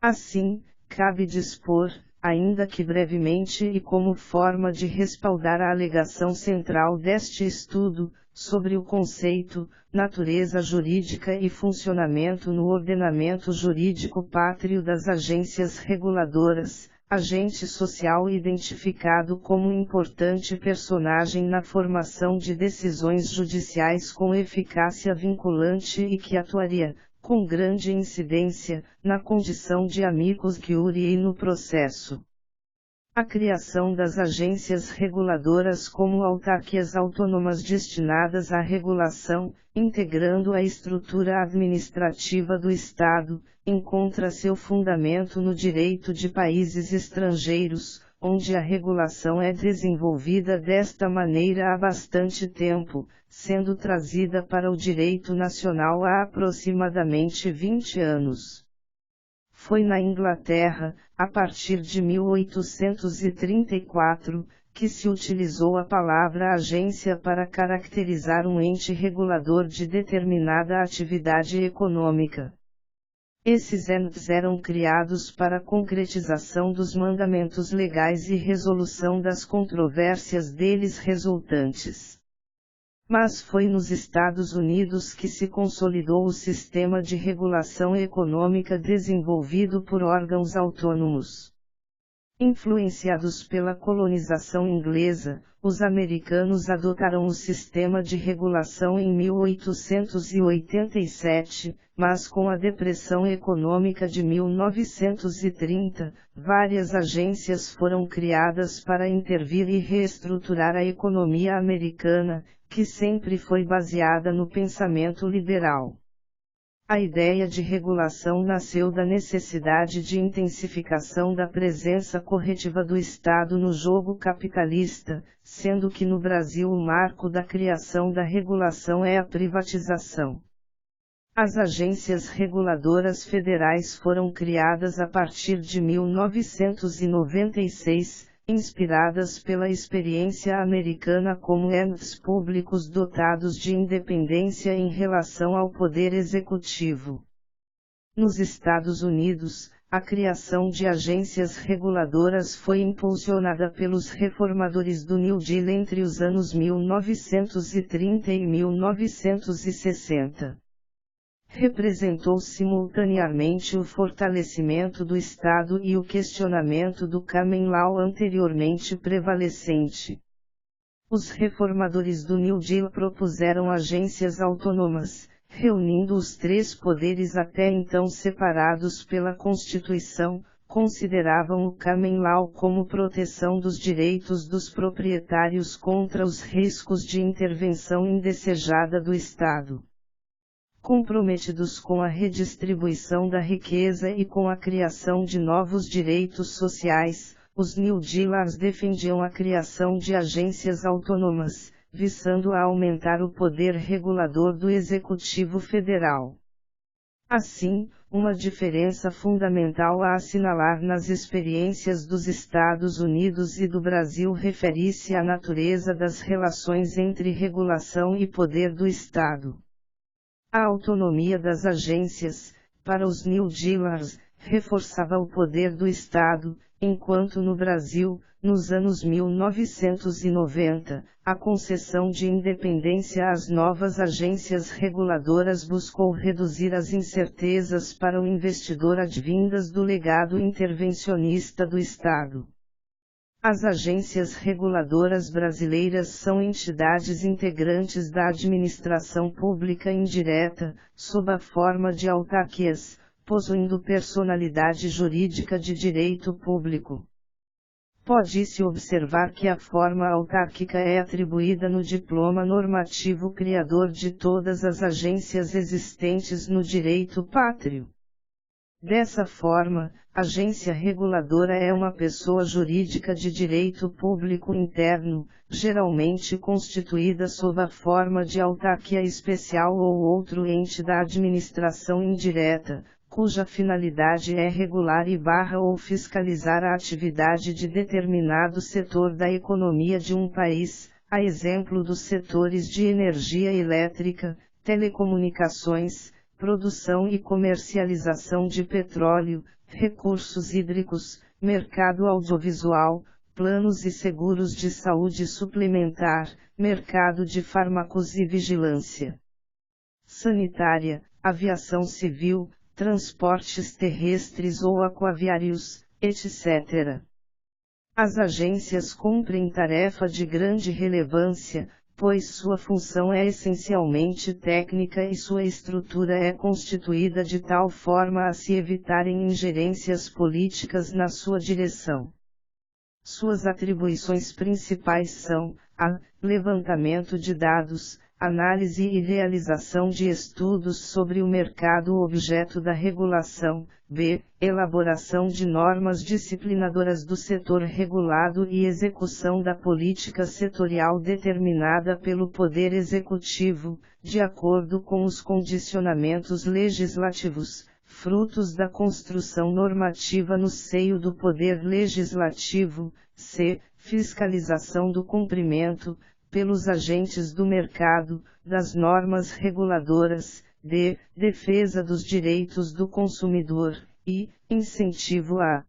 Assim, cabe dispor, ainda que brevemente e como forma de respaldar a alegação central deste estudo, sobre o conceito, natureza jurídica e funcionamento no ordenamento jurídico pátrio das agências reguladoras, agente social identificado como importante personagem na formação de decisões judiciais com eficácia vinculante e que atuaria, com grande incidência, na condição de amicus curiae e no processo. A criação das agências reguladoras como autarquias autônomas destinadas à regulação, integrando a estrutura administrativa do Estado, encontra seu fundamento no direito de países estrangeiros, onde a regulação é desenvolvida desta maneira há bastante tempo, sendo trazida para o direito nacional há aproximadamente 20 anos. Foi na Inglaterra, a partir de 1834, que se utilizou a palavra agência para caracterizar um ente regulador de determinada atividade econômica. Esses entes eram criados para a concretização dos mandamentos legais e resolução das controvérsias deles resultantes. Mas foi nos Estados Unidos que se consolidou o sistema de regulação econômica desenvolvido por órgãos autônomos. Influenciados pela colonização inglesa, os americanos adotaram o sistema de regulação em 1887, mas com a depressão econômica de 1930, várias agências foram criadas para intervir e reestruturar a economia americana, que sempre foi baseada no pensamento liberal. A ideia de regulação nasceu da necessidade de intensificação da presença corretiva do Estado no jogo capitalista, sendo que no Brasil o marco da criação da regulação é a privatização. As agências reguladoras federais foram criadas a partir de 1996, inspiradas pela experiência americana como entes públicos dotados de independência em relação ao poder executivo. Nos Estados Unidos, a criação de agências reguladoras foi impulsionada pelos reformadores do New Deal entre os anos 1930 e 1960. Representou simultaneamente o fortalecimento do Estado e o questionamento do common law anteriormente prevalecente. Os reformadores do New Deal propuseram agências autônomas, reunindo os três poderes até então separados pela Constituição, consideravam o common law como proteção dos direitos dos proprietários contra os riscos de intervenção indesejada do Estado. Comprometidos com a redistribuição da riqueza e com a criação de novos direitos sociais, os New Dealers defendiam a criação de agências autônomas, visando a aumentar o poder regulador do Executivo Federal. Assim, uma diferença fundamental a assinalar nas experiências dos Estados Unidos e do Brasil refere-se à natureza das relações entre regulação e poder do Estado. A autonomia das agências, para os New Dealers, reforçava o poder do Estado, enquanto no Brasil, nos anos 1990, a concessão de independência às novas agências reguladoras buscou reduzir as incertezas para o investidor advindas do legado intervencionista do Estado. As agências reguladoras brasileiras são entidades integrantes da administração pública indireta, sob a forma de autarquias, possuindo personalidade jurídica de direito público. Pode-se observar que a forma autárquica é atribuída no diploma normativo criador de todas as agências existentes no direito pátrio. Dessa forma, agência reguladora é uma pessoa jurídica de direito público interno, geralmente constituída sob a forma de autarquia especial ou outro ente da administração indireta, cuja finalidade é regular ou fiscalizar a atividade de determinado setor da economia de um país, a exemplo dos setores de energia elétrica, telecomunicações, produção e comercialização de petróleo, recursos hídricos, mercado audiovisual, planos e seguros de saúde suplementar, mercado de fármacos e vigilância sanitária, aviação civil, transportes terrestres ou aquaviários, etc. As agências cumprem tarefa de grande relevância, pois sua função é essencialmente técnica e sua estrutura é constituída de tal forma a se evitarem ingerências políticas na sua direção. Suas atribuições principais são: a. Levantamento de dados, análise e realização de estudos sobre o mercado objeto da regulação, b. Elaboração de normas disciplinadoras do setor regulado e execução da política setorial determinada pelo Poder Executivo, de acordo com os condicionamentos legislativos, frutos da construção normativa no seio do Poder Legislativo, c. Fiscalização do cumprimento, pelos agentes do mercado, das normas reguladoras, d. Defesa dos direitos do consumidor, e incentivo à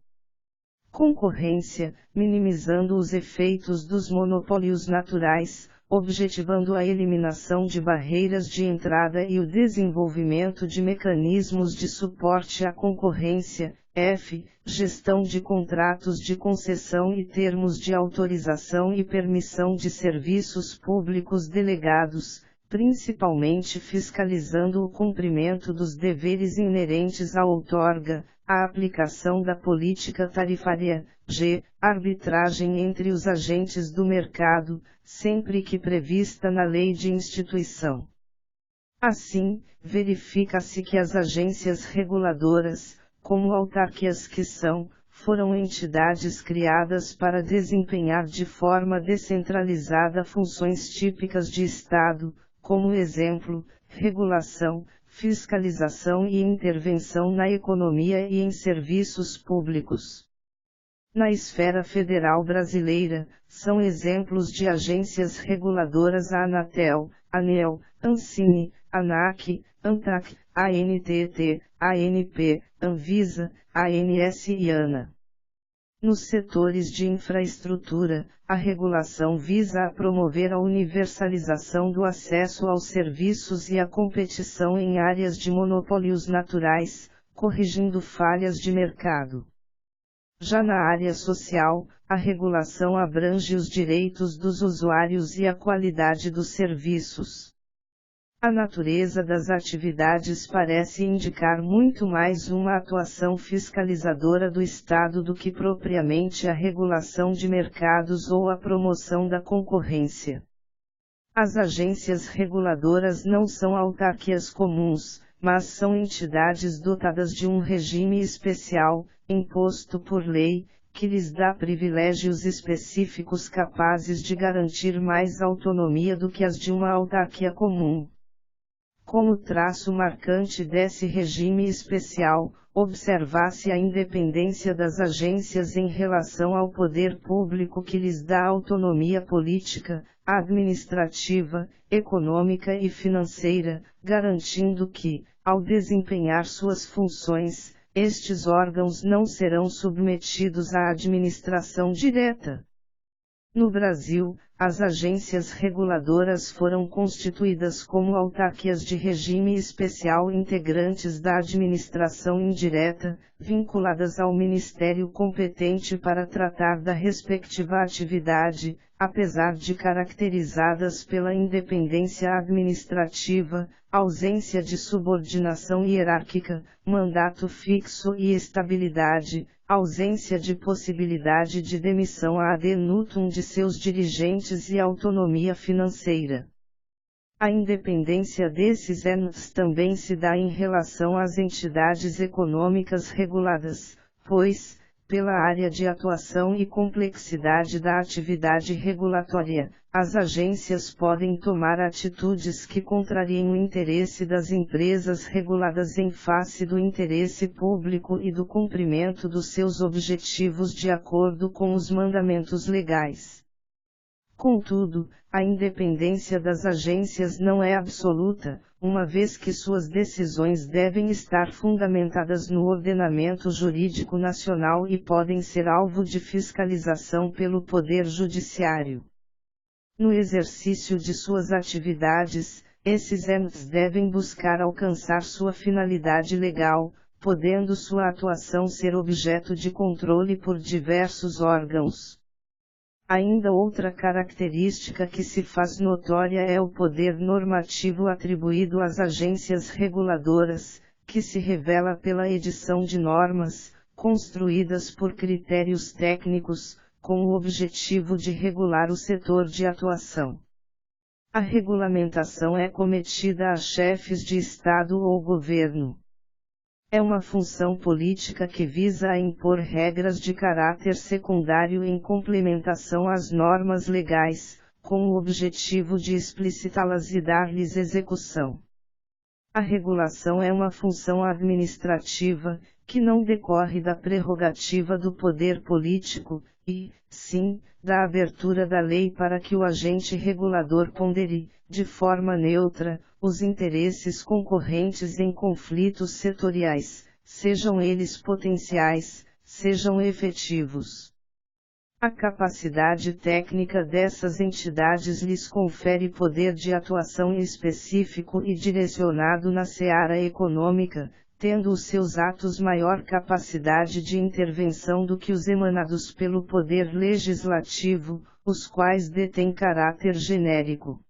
concorrência, minimizando os efeitos dos monopólios naturais, objetivando a eliminação de barreiras de entrada e o desenvolvimento de mecanismos de suporte à concorrência, f. Gestão de contratos de concessão e termos de autorização e permissão de serviços públicos delegados, principalmente fiscalizando o cumprimento dos deveres inerentes à outorga, a aplicação da política tarifária, g. Arbitragem entre os agentes do mercado, sempre que prevista na lei de instituição. Assim, verifica-se que as agências reguladoras, como autarquias que são, foram entidades criadas para desempenhar de forma descentralizada funções típicas de Estado, como exemplo, regulação, fiscalização e intervenção na economia e em serviços públicos. Na esfera federal brasileira, são exemplos de agências reguladoras a Anatel, ANEEL, Ancine, ANAC, ANTAC, ANTT, ANP, Anvisa, ANS e ANA. Nos setores de infraestrutura, a regulação visa a promover a universalização do acesso aos serviços e a competição em áreas de monopólios naturais, corrigindo falhas de mercado. Já na área social, a regulação abrange os direitos dos usuários e a qualidade dos serviços. A natureza das atividades parece indicar muito mais uma atuação fiscalizadora do Estado do que propriamente a regulação de mercados ou a promoção da concorrência. As agências reguladoras não são autarquias comuns, mas são entidades dotadas de um regime especial, imposto por lei, que lhes dá privilégios específicos capazes de garantir mais autonomia do que as de uma autarquia comum. Como traço marcante desse regime especial, observa-se a independência das agências em relação ao poder público que lhes dá autonomia política, administrativa, econômica e financeira, garantindo que, ao desempenhar suas funções, estes órgãos não serão submetidos à administração direta. No Brasil, as agências reguladoras foram constituídas como autarquias de regime especial integrantes da administração indireta, vinculadas ao ministério competente para tratar da respectiva atividade, apesar de caracterizadas pela independência administrativa, ausência de subordinação hierárquica, mandato fixo e estabilidade, ausência de possibilidade de demissão ad nutum de seus dirigentes e autonomia financeira. A independência desses entes também se dá em relação às entidades econômicas reguladas, pois, pela área de atuação e complexidade da atividade regulatória, as agências podem tomar atitudes que contrariem o interesse das empresas reguladas em face do interesse público e do cumprimento dos seus objetivos de acordo com os mandamentos legais. Contudo, a independência das agências não é absoluta, uma vez que suas decisões devem estar fundamentadas no ordenamento jurídico nacional e podem ser alvo de fiscalização pelo Poder Judiciário. No exercício de suas atividades, esses entes devem buscar alcançar sua finalidade legal, podendo sua atuação ser objeto de controle por diversos órgãos. Ainda outra característica que se faz notória é o poder normativo atribuído às agências reguladoras, que se revela pela edição de normas, construídas por critérios técnicos, com o objetivo de regular o setor de atuação. A regulamentação é cometida a chefes de Estado ou governo. É uma função política que visa a impor regras de caráter secundário em complementação às normas legais, com o objetivo de explicitá-las e dar-lhes execução. A regulação é uma função administrativa, que não decorre da prerrogativa do poder político, e, sim, da abertura da lei para que o agente regulador pondere, de forma neutra, os interesses concorrentes em conflitos setoriais, sejam eles potenciais, sejam efetivos. A capacidade técnica dessas entidades lhes confere poder de atuação específico e direcionado na seara econômica, tendo os seus atos maior capacidade de intervenção do que os emanados pelo poder legislativo, os quais detêm caráter genérico.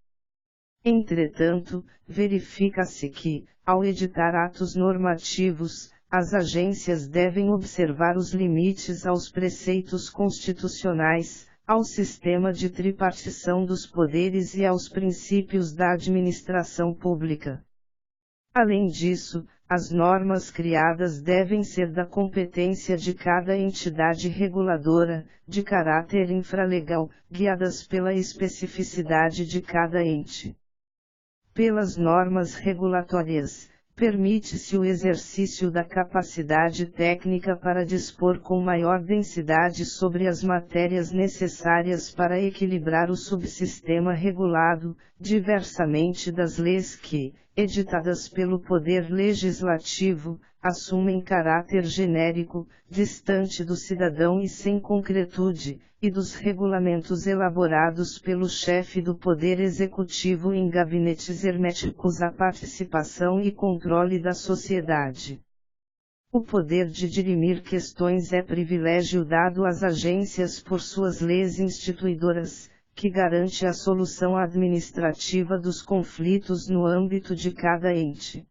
Entretanto, verifica-se que, ao editar atos normativos, as agências devem observar os limites aos preceitos constitucionais, ao sistema de tripartição dos poderes e aos princípios da administração pública. Além disso, as normas criadas devem ser da competência de cada entidade reguladora, de caráter infralegal, guiadas pela especificidade de cada ente. Pelas normas regulatórias, permite-se o exercício da capacidade técnica para dispor com maior densidade sobre as matérias necessárias para equilibrar o subsistema regulado, diversamente das leis que, editadas pelo Poder Legislativo, assumem caráter genérico, distante do cidadão e sem concretude, e dos regulamentos elaborados pelo chefe do Poder Executivo em gabinetes herméticos à participação e controle da sociedade. O poder de dirimir questões é privilégio dado às agências por suas leis instituidoras, que garante a solução administrativa dos conflitos no âmbito de cada ente.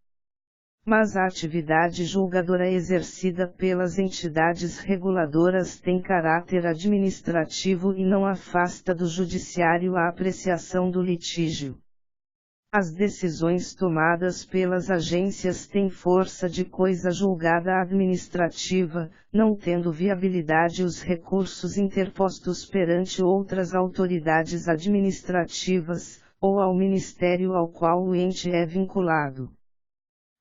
Mas a atividade julgadora exercida pelas entidades reguladoras tem caráter administrativo e não afasta do judiciário a apreciação do litígio. As decisões tomadas pelas agências têm força de coisa julgada administrativa, não tendo viabilidade os recursos interpostos perante outras autoridades administrativas, ou ao ministério ao qual o ente é vinculado.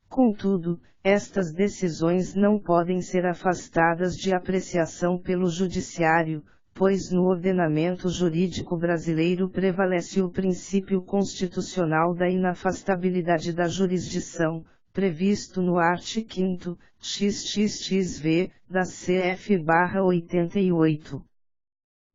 Contudo, estas decisões não podem ser afastadas de apreciação pelo judiciário, pois no ordenamento jurídico brasileiro prevalece o princípio constitucional da inafastabilidade da jurisdição, previsto no artigo 5º, XXXV, da CF/88.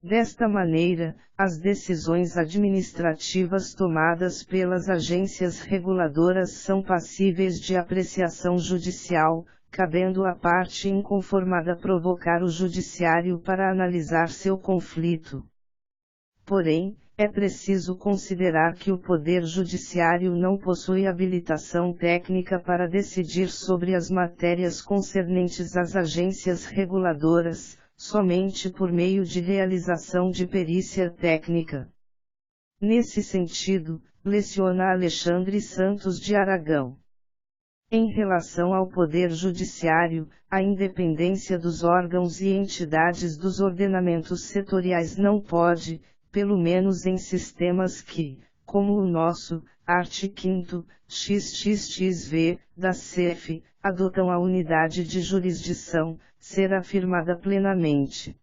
Desta maneira, as decisões administrativas tomadas pelas agências reguladoras são passíveis de apreciação judicial, cabendo à parte inconformada provocar o judiciário para analisar seu conflito. Porém, é preciso considerar que o Poder Judiciário não possui habilitação técnica para decidir sobre as matérias concernentes às agências reguladoras, somente por meio de realização de perícia técnica. Nesse sentido, leciona Alexandre Santos de Aragão. Em relação ao Poder Judiciário, a independência dos órgãos e entidades dos ordenamentos setoriais não pode, pelo menos em sistemas que, como o nosso, artigo 5º, XXXV, da CF, adotam a unidade de jurisdição, ser afirmada plenamente.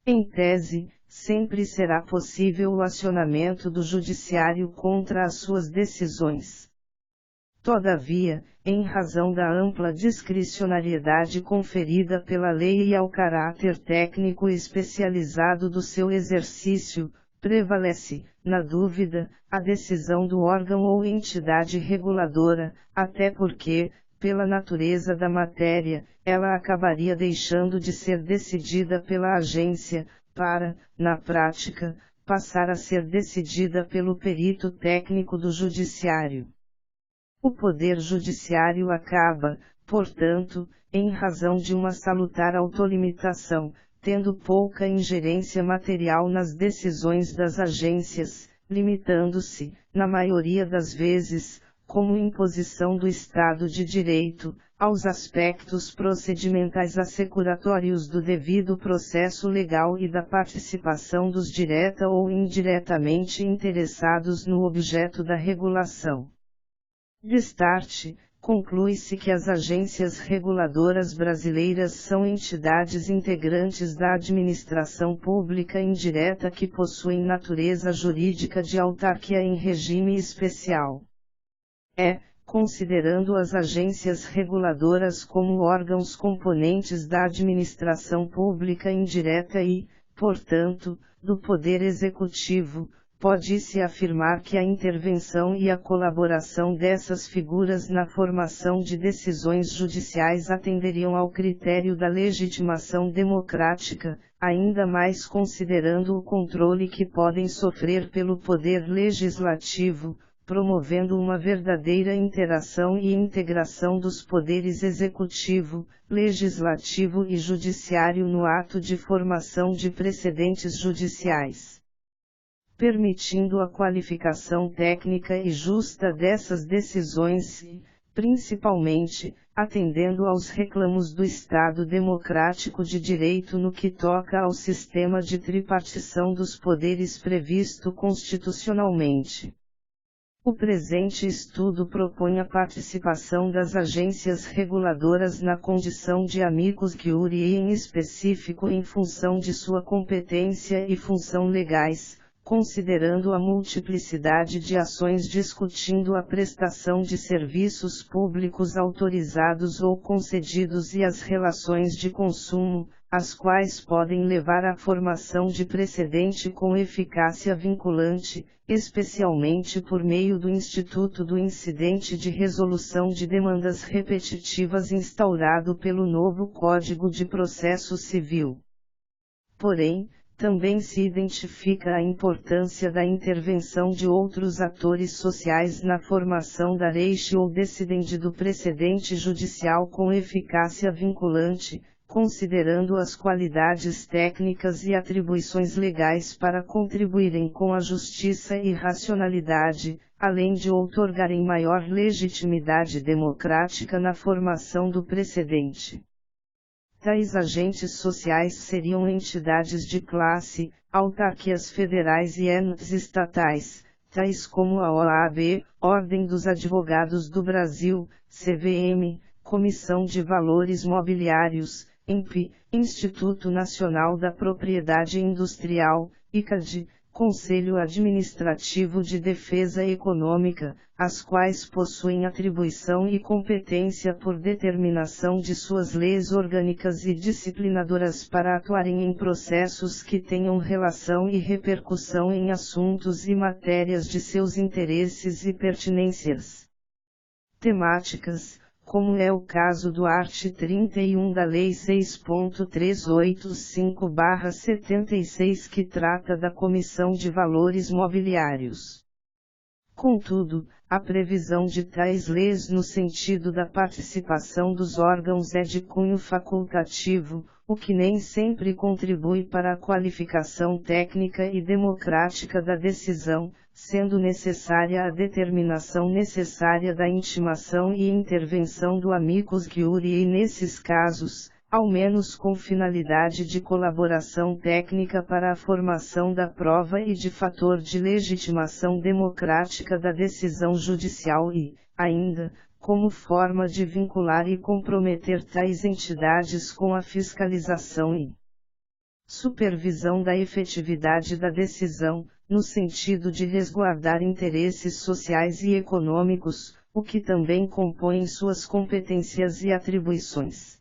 Em tese, sempre será possível o acionamento do Judiciário contra as suas decisões. Todavia, em razão da ampla discricionariedade conferida pela lei e ao caráter técnico especializado do seu exercício, prevalece, na dúvida, a decisão do órgão ou entidade reguladora, até porque, pela natureza da matéria, ela acabaria deixando de ser decidida pela agência, para, na prática, passar a ser decidida pelo perito técnico do Judiciário. O Poder Judiciário acaba, portanto, em razão de uma salutar autolimitação, tendo pouca ingerência material nas decisões das agências, limitando-se, na maioria das vezes, como imposição do Estado de Direito, aos aspectos procedimentais assecuratórios do devido processo legal e da participação dos direta ou indiretamente interessados no objeto da regulação. Destarte, conclui-se que as agências reguladoras brasileiras são entidades integrantes da administração pública indireta que possuem natureza jurídica de autarquia em regime especial. Considerando as agências reguladoras como órgãos componentes da administração pública indireta e, portanto, do Poder Executivo, pode-se afirmar que a intervenção e a colaboração dessas figuras na formação de decisões judiciais atenderiam ao critério da legitimação democrática, ainda mais considerando o controle que podem sofrer pelo Poder Legislativo, promovendo uma verdadeira interação e integração dos poderes executivo, legislativo e judiciário no ato de formação de precedentes judiciais, permitindo a qualificação técnica e justa dessas decisões e, principalmente, atendendo aos reclamos do Estado democrático de direito no que toca ao sistema de tripartição dos poderes previsto constitucionalmente. O presente estudo propõe a participação das agências reguladoras na condição de amicus curiae em específico em função de sua competência e função legais, considerando a multiplicidade de ações discutindo a prestação de serviços públicos autorizados ou concedidos e as relações de consumo, as quais podem levar à formação de precedente com eficácia vinculante, especialmente por meio do Instituto do Incidente de Resolução de Demandas Repetitivas instaurado pelo novo Código de Processo Civil. Porém, também se identifica a importância da intervenção de outros atores sociais na formação da ratio ou decidente do precedente judicial com eficácia vinculante, considerando as qualidades técnicas e atribuições legais para contribuírem com a justiça e racionalidade, além de outorgarem maior legitimidade democrática na formação do precedente. Tais agentes sociais seriam entidades de classe, autarquias federais e entes estatais, tais como a OAB, Ordem dos Advogados do Brasil, CVM, Comissão de Valores Mobiliários, INPI, Instituto Nacional da Propriedade Industrial, ICAD, Conselho Administrativo de Defesa Econômica, as quais possuem atribuição e competência por determinação de suas leis orgânicas e disciplinadoras para atuarem em processos que tenham relação e repercussão em assuntos e matérias de seus interesses e pertinências temáticas, como é o caso do art. 31 da Lei 6.385/76 que trata da Comissão de Valores Mobiliários. Contudo, a previsão de tais leis no sentido da participação dos órgãos é de cunho facultativo, o que nem sempre contribui para a qualificação técnica e democrática da decisão, sendo necessária a determinação necessária da intimação e intervenção do amicus curiae nesses casos, ao menos com finalidade de colaboração técnica para a formação da prova e de fator de legitimação democrática da decisão judicial e, ainda, como forma de vincular e comprometer tais entidades com a fiscalização e supervisão da efetividade da decisão, no sentido de resguardar interesses sociais e econômicos, o que também compõe suas competências e atribuições.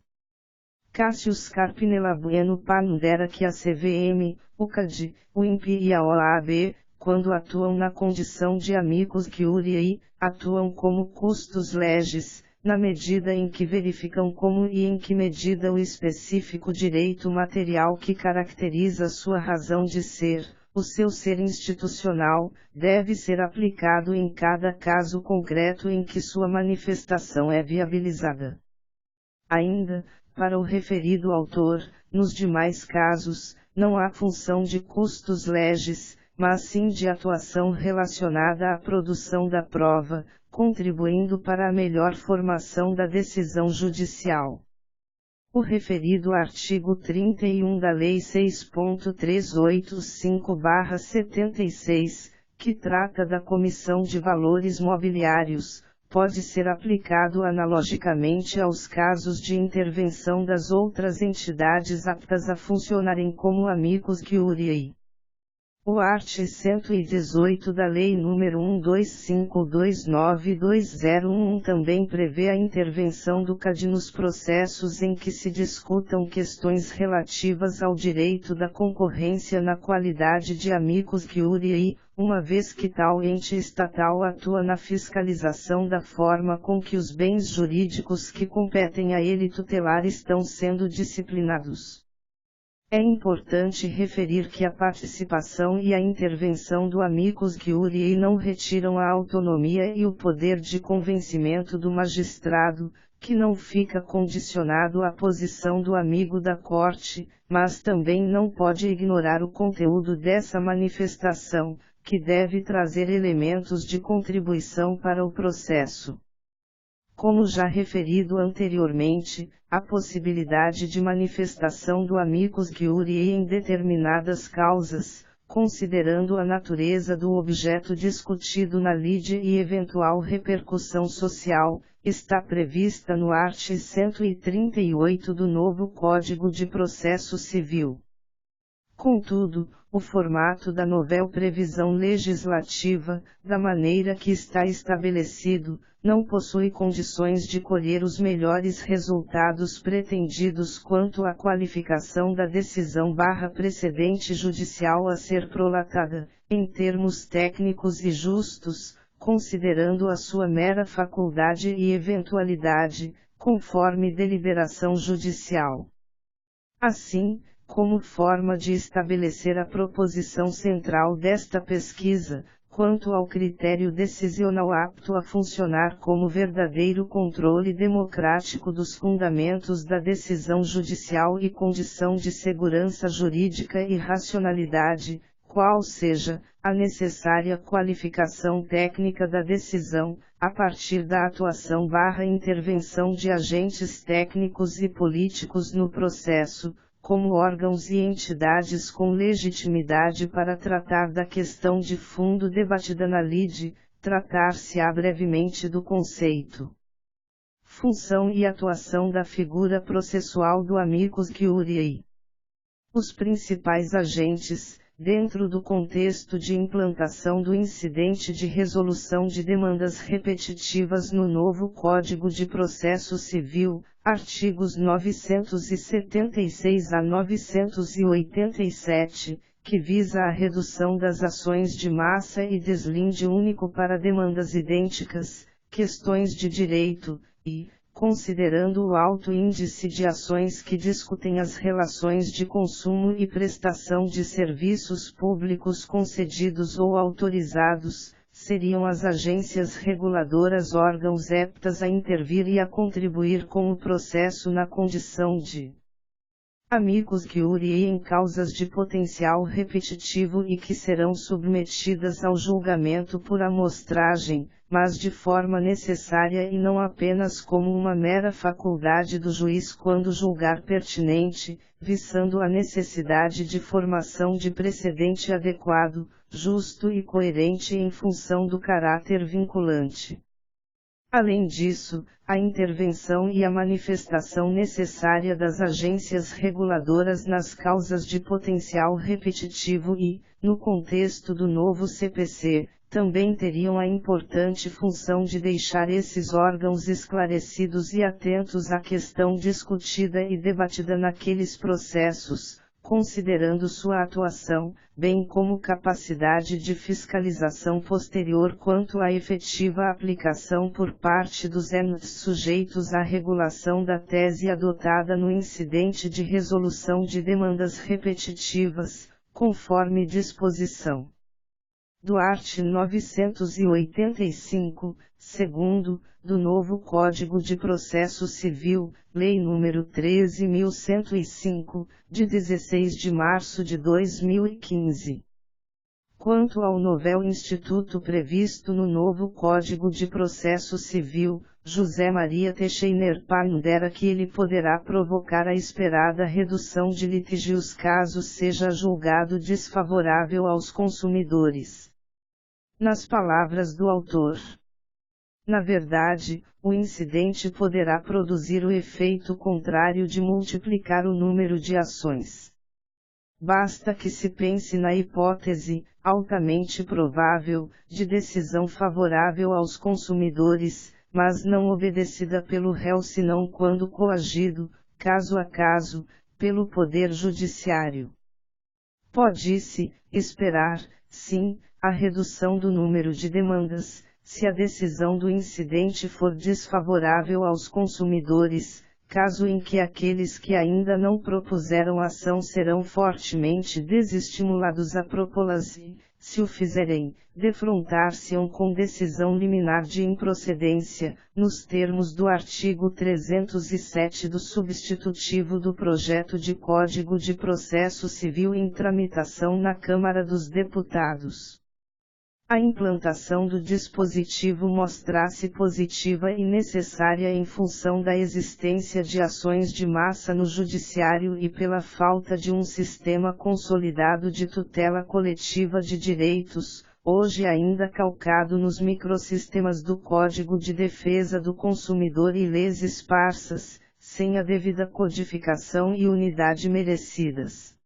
Cassius Carpinella Bueno pondera que a CVM, o CAD, o INPI e a OAB, quando atuam na condição de amicus curiae, atuam como custos legis, na medida em que verificam como e em que medida o específico direito material que caracteriza sua razão de ser, o seu ser institucional, deve ser aplicado em cada caso concreto em que sua manifestação é viabilizada. Ainda, para o referido autor, nos demais casos, não há função de custos legis, mas sim de atuação relacionada à produção da prova, contribuindo para a melhor formação da decisão judicial. O referido artigo 31 da Lei 6.385/76, que trata da Comissão de Valores Mobiliários, pode ser aplicado analogicamente aos casos de intervenção das outras entidades aptas a funcionarem como amicus curiae. O art. 118 da Lei nº 12529/2011 também prevê a intervenção do CAD nos processos em que se discutam questões relativas ao direito da concorrência na qualidade de amicus curiae, uma vez que tal ente estatal atua na fiscalização da forma com que os bens jurídicos que competem a ele tutelar estão sendo disciplinados. É importante referir que a participação e a intervenção do amicus curiae não retiram a autonomia e o poder de convencimento do magistrado, que não fica condicionado à posição do amigo da corte, mas também não pode ignorar o conteúdo dessa manifestação, que deve trazer elementos de contribuição para o processo. Como já referido anteriormente, a possibilidade de manifestação do amicus curiae em determinadas causas, considerando a natureza do objeto discutido na lide e eventual repercussão social, está prevista no art. 138 do novo Código de Processo Civil. Contudo, o formato da novel previsão legislativa, da maneira que está estabelecido, não possui condições de colher os melhores resultados pretendidos quanto à qualificação da decisão/precedente judicial a ser prolatada, em termos técnicos e justos, considerando a sua mera faculdade e eventualidade, conforme deliberação judicial. Assim, como forma de estabelecer a proposição central desta pesquisa, quanto ao critério decisional apto a funcionar como verdadeiro controle democrático dos fundamentos da decisão judicial e condição de segurança jurídica e racionalidade, qual seja a necessária qualificação técnica da decisão, a partir da atuação/intervenção de agentes técnicos e políticos no processo, como órgãos e entidades com legitimidade para tratar da questão de fundo debatida na lide, tratar-se-á brevemente do conceito, função e atuação da figura processual do amicus curiae. Os principais agentes, dentro do contexto de implantação do incidente de resolução de demandas repetitivas no novo Código de Processo Civil, artigos 976 a 987, que visa a redução das ações de massa e deslinde único para demandas idênticas, questões de direito, e, considerando o alto índice de ações que discutem as relações de consumo e prestação de serviços públicos concedidos ou autorizados, seriam as agências reguladoras órgãos aptas a intervir e a contribuir com o processo na condição de amicus curiae em causas de potencial repetitivo e que serão submetidas ao julgamento por amostragem, mas de forma necessária e não apenas como uma mera faculdade do juiz quando julgar pertinente, visando a necessidade de formação de precedente adequado, justo e coerente em função do caráter vinculante. Além disso, a intervenção e a manifestação necessária das agências reguladoras nas causas de potencial repetitivo e, no contexto do novo CPC, também teriam a importante função de deixar esses órgãos esclarecidos e atentos à questão discutida e debatida naqueles processos, considerando sua atuação, bem como capacidade de fiscalização posterior quanto à efetiva aplicação por parte dos entes sujeitos à regulação da tese adotada no incidente de resolução de demandas repetitivas, conforme disposição do art. 985, segundo, do novo Código de Processo Civil, Lei nº 13.105, de 16 de março de 2015. Quanto ao novel instituto previsto no novo Código de Processo Civil, José Maria Teixeira pondera que ele poderá provocar a esperada redução de litígios caso seja julgado desfavorável aos consumidores. Nas palavras do autor, na verdade, o incidente poderá produzir o efeito contrário de multiplicar o número de ações. Basta que se pense na hipótese, altamente provável, de decisão favorável aos consumidores, mas não obedecida pelo réu senão quando coagido, caso a caso, pelo Poder Judiciário. Pode-se esperar, sim, a redução do número de demandas, se a decisão do incidente for desfavorável aos consumidores, caso em que aqueles que ainda não propuseram ação serão fortemente desestimulados a propô-las e, se o fizerem, defrontar-se-ão com decisão liminar de improcedência, nos termos do artigo 307 do substitutivo do projeto de Código de Processo Civil em tramitação na Câmara dos Deputados. A implantação do dispositivo mostra-se positiva e necessária em função da existência de ações de massa no Judiciário e pela falta de um sistema consolidado de tutela coletiva de direitos, hoje ainda calcado nos microsistemas do Código de Defesa do Consumidor e leis esparsas, sem a devida codificação e unidade merecidas.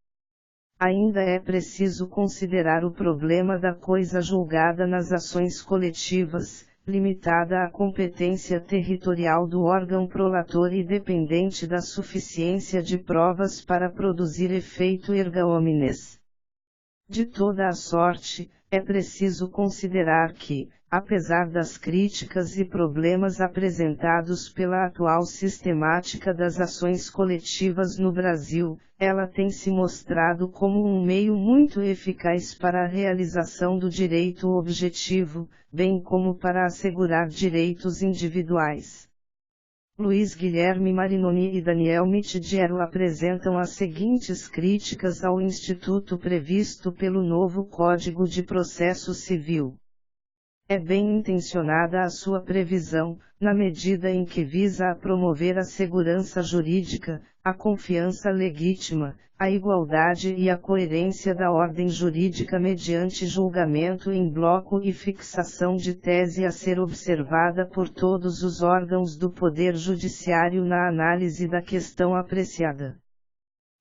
Ainda é preciso considerar o problema da coisa julgada nas ações coletivas, limitada à competência territorial do órgão prolator e dependente da suficiência de provas para produzir efeito erga omnes. De toda a sorte, é preciso considerar que, apesar das críticas e problemas apresentados pela atual sistemática das ações coletivas no Brasil, ela tem se mostrado como um meio muito eficaz para a realização do direito objetivo, bem como para assegurar direitos individuais. Luiz Guilherme Marinoni e Daniel Mitidiero apresentam as seguintes críticas ao instituto previsto pelo novo Código de Processo Civil. É bem intencionada a sua previsão, na medida em que visa a promover a segurança jurídica, a confiança legítima, a igualdade e a coerência da ordem jurídica mediante julgamento em bloco e fixação de tese a ser observada por todos os órgãos do Poder Judiciário na análise da questão apreciada.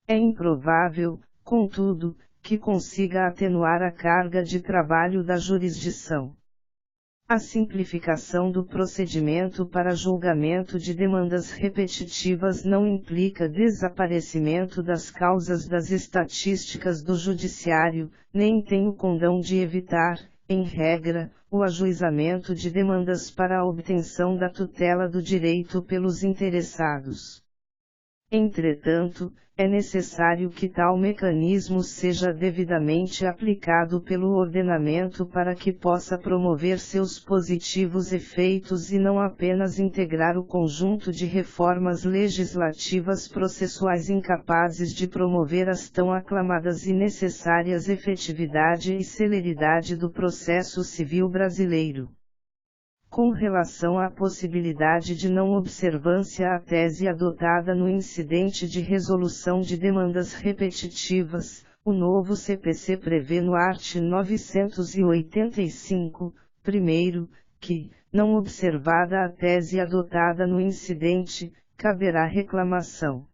É improvável, contudo, que consiga atenuar a carga de trabalho da jurisdição. A simplificação do procedimento para julgamento de demandas repetitivas não implica desaparecimento das causas das estatísticas do Judiciário, nem tem o condão de evitar, em regra, o ajuizamento de demandas para a obtenção da tutela do direito pelos interessados. Entretanto, é necessário que tal mecanismo seja devidamente aplicado pelo ordenamento para que possa promover seus positivos efeitos e não apenas integrar o conjunto de reformas legislativas processuais incapazes de promover as tão aclamadas e necessárias efetividade e celeridade do processo civil brasileiro. Com relação à possibilidade de não observância à tese adotada no incidente de resolução de demandas repetitivas, o novo CPC prevê no art. 985, primeiro, que, não observada a tese adotada no incidente, caberá reclamação.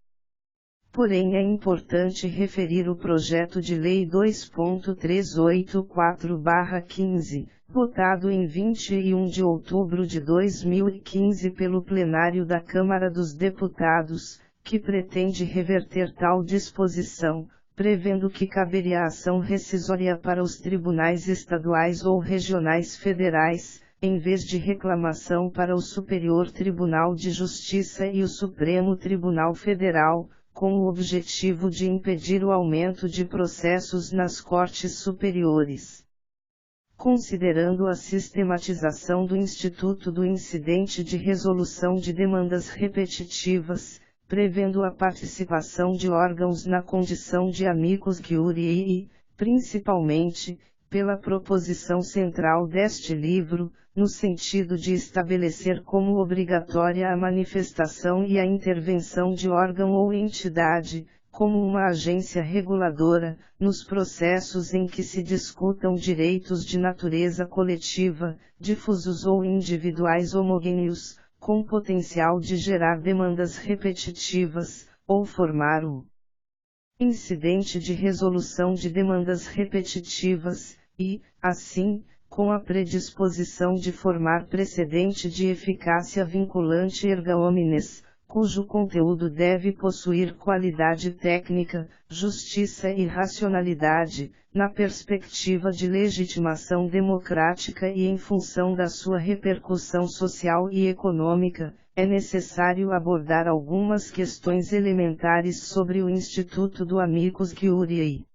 Porém é importante referir o projeto de lei 2.384/15, votado em 21 de outubro de 2015 pelo plenário da Câmara dos Deputados, que pretende reverter tal disposição, prevendo que caberia ação rescisória para os tribunais estaduais ou regionais federais, em vez de reclamação para o Superior Tribunal de Justiça e o Supremo Tribunal Federal, com o objetivo de impedir o aumento de processos nas cortes superiores. Considerando a sistematização do Instituto do Incidente de Resolução de Demandas Repetitivas, prevendo a participação de órgãos na condição de amicus curiae e, principalmente, pela proposição central deste livro, no sentido de estabelecer como obrigatória a manifestação e a intervenção de órgão ou entidade, como uma agência reguladora, nos processos em que se discutam direitos de natureza coletiva, difusos ou individuais homogêneos, com potencial de gerar demandas repetitivas, ou formar o incidente de resolução de demandas repetitivas, e, assim, com a predisposição de formar precedente de eficácia vinculante erga omnes, cujo conteúdo deve possuir qualidade técnica, justiça e racionalidade, na perspectiva de legitimação democrática e em função da sua repercussão social e econômica, é necessário abordar algumas questões elementares sobre o Instituto do Amicus Curiae.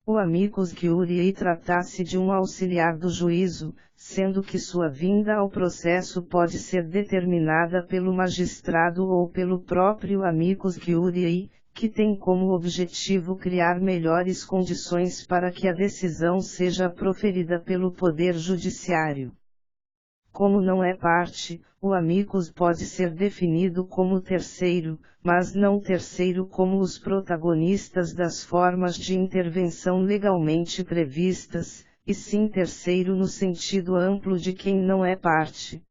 O amicus curiae trata-se de um auxiliar do juízo, sendo que sua vinda ao processo pode ser determinada pelo magistrado ou pelo próprio amicus curiae, que tem como objetivo criar melhores condições para que a decisão seja proferida pelo Poder Judiciário. Como não é parte, o amicus pode ser definido como terceiro, mas não terceiro como os protagonistas das formas de intervenção legalmente previstas, e sim terceiro no sentido amplo de quem não é parte.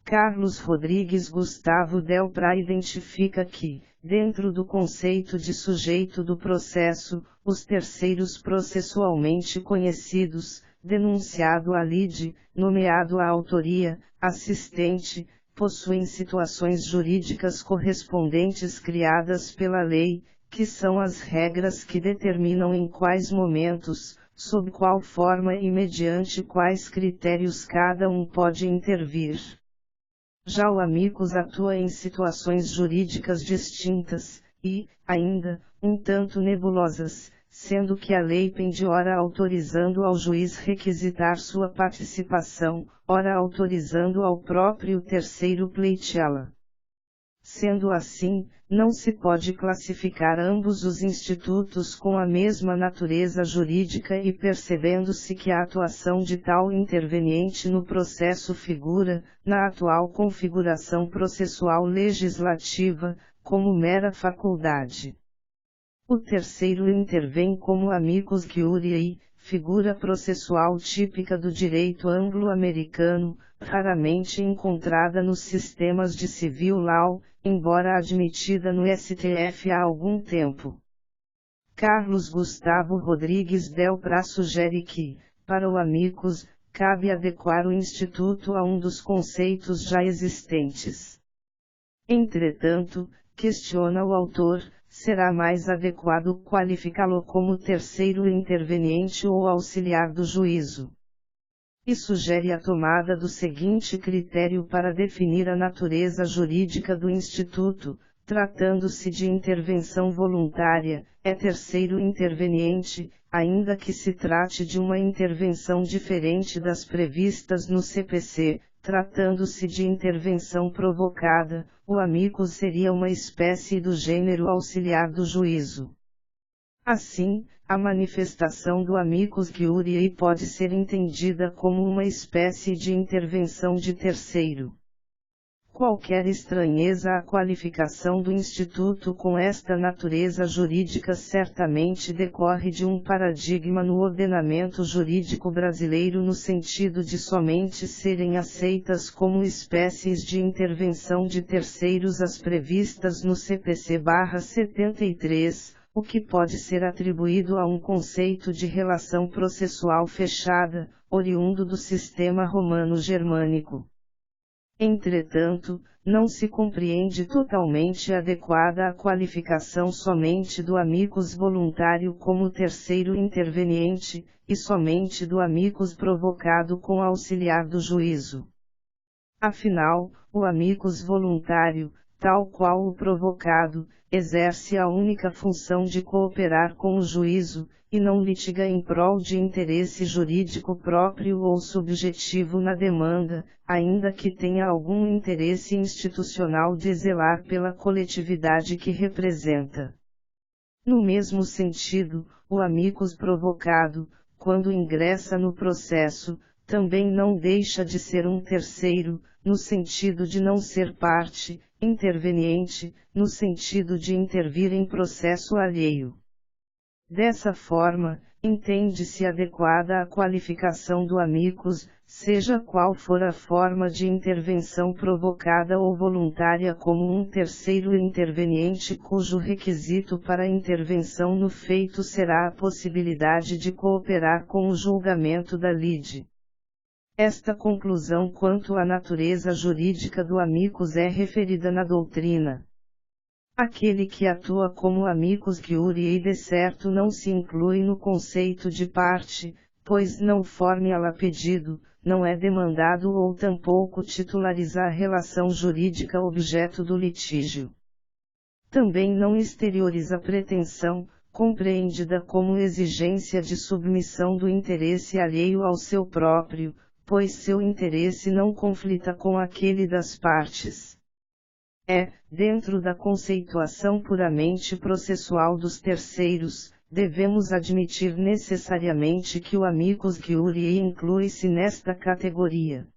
Carlos Rodrigues Gustavo Del Pra identifica que, dentro do conceito de sujeito do processo, os terceiros processualmente conhecidos, denunciado a lide, nomeado a autoria, assistente, possuem situações jurídicas correspondentes criadas pela lei, que são as regras que determinam em quais momentos, sob qual forma e mediante quais critérios cada um pode intervir. Já o amicus atua em situações jurídicas distintas, e, ainda, um tanto nebulosas, sendo que a lei pende ora autorizando ao juiz requisitar sua participação, ora autorizando ao próprio terceiro pleiteá-la. Sendo assim, não se pode classificar ambos os institutos com a mesma natureza jurídica e percebendo-se que a atuação de tal interveniente no processo figura, na atual configuração processual legislativa, como mera faculdade. O terceiro intervém como amicus curiae, figura processual típica do direito anglo-americano, raramente encontrada nos sistemas de civil law, embora admitida no STF há algum tempo. Carlos Gustavo Rodrigues Del Pra sugere que, para o amicus, cabe adequar o instituto a um dos conceitos já existentes. Entretanto, questiona o autor, será mais adequado qualificá-lo como terceiro interveniente ou auxiliar do juízo. E sugere a tomada do seguinte critério para definir a natureza jurídica do instituto: tratando-se de intervenção voluntária, é terceiro interveniente, ainda que se trate de uma intervenção diferente das previstas no CPC. Tratando-se de intervenção provocada, o amicus seria uma espécie do gênero auxiliar do juízo. Assim, a manifestação do amicus curiae pode ser entendida como uma espécie de intervenção de terceiro. Qualquer estranheza à qualificação do instituto com esta natureza jurídica certamente decorre de um paradigma no ordenamento jurídico brasileiro no sentido de somente serem aceitas como espécies de intervenção de terceiros as previstas no CPC/73, o que pode ser atribuído a um conceito de relação processual fechada, oriundo do sistema romano-germânico. Entretanto, não se compreende totalmente adequada a qualificação somente do amicus voluntário como terceiro interveniente, e somente do amicus provocado com auxiliar do juízo. Afinal, o amicus voluntário, tal qual o provocado, exerce a única função de cooperar com o juízo, e não litiga em prol de interesse jurídico próprio ou subjetivo na demanda, ainda que tenha algum interesse institucional de zelar pela coletividade que representa. No mesmo sentido, o amicus provocado, quando ingressa no processo, também não deixa de ser um terceiro, no sentido de não ser parte, interveniente, no sentido de intervir em processo alheio. Dessa forma, entende-se adequada a qualificação do amicus, seja qual for a forma de intervenção provocada ou voluntária, como um terceiro interveniente cujo requisito para a intervenção no feito será a possibilidade de cooperar com o julgamento da lide. Esta conclusão quanto à natureza jurídica do amicus é referida na doutrina. Aquele que atua como amicus curiae de certo não se inclui no conceito de parte, pois não formula pedido, não é demandado ou tampouco titulariza a relação jurídica objeto do litígio. Também não exterioriza pretensão, compreendida como exigência de submissão do interesse alheio ao seu próprio, pois seu interesse não conflita com aquele das partes. Dentro da conceituação puramente processual dos terceiros, devemos admitir necessariamente que o amicus curiae inclui-se nesta categoria.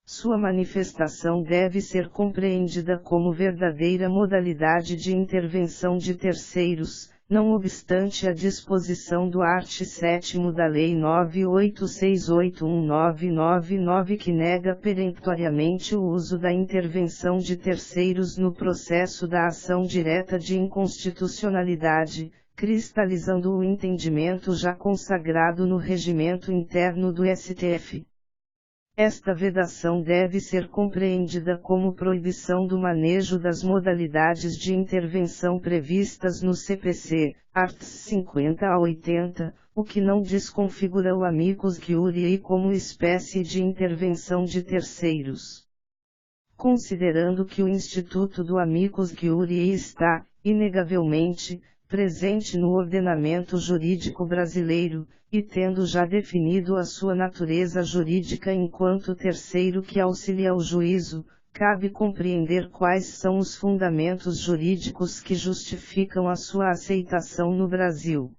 Sua manifestação deve ser compreendida como verdadeira modalidade de intervenção de terceiros, não obstante a disposição do art. 7º da Lei 98681999 que nega peremptoriamente o uso da intervenção de terceiros no processo da ação direta de inconstitucionalidade, cristalizando o entendimento já consagrado no regimento interno do STF. Esta vedação deve ser compreendida como proibição do manejo das modalidades de intervenção previstas no CPC, arts. 50 a 80, o que não desconfigura o amicus curiae como espécie de intervenção de terceiros. Considerando que o instituto do amicus curiae está, inegavelmente, presente no ordenamento jurídico brasileiro, e tendo já definido a sua natureza jurídica enquanto terceiro que auxilia o juízo, cabe compreender quais são os fundamentos jurídicos que justificam a sua aceitação no Brasil.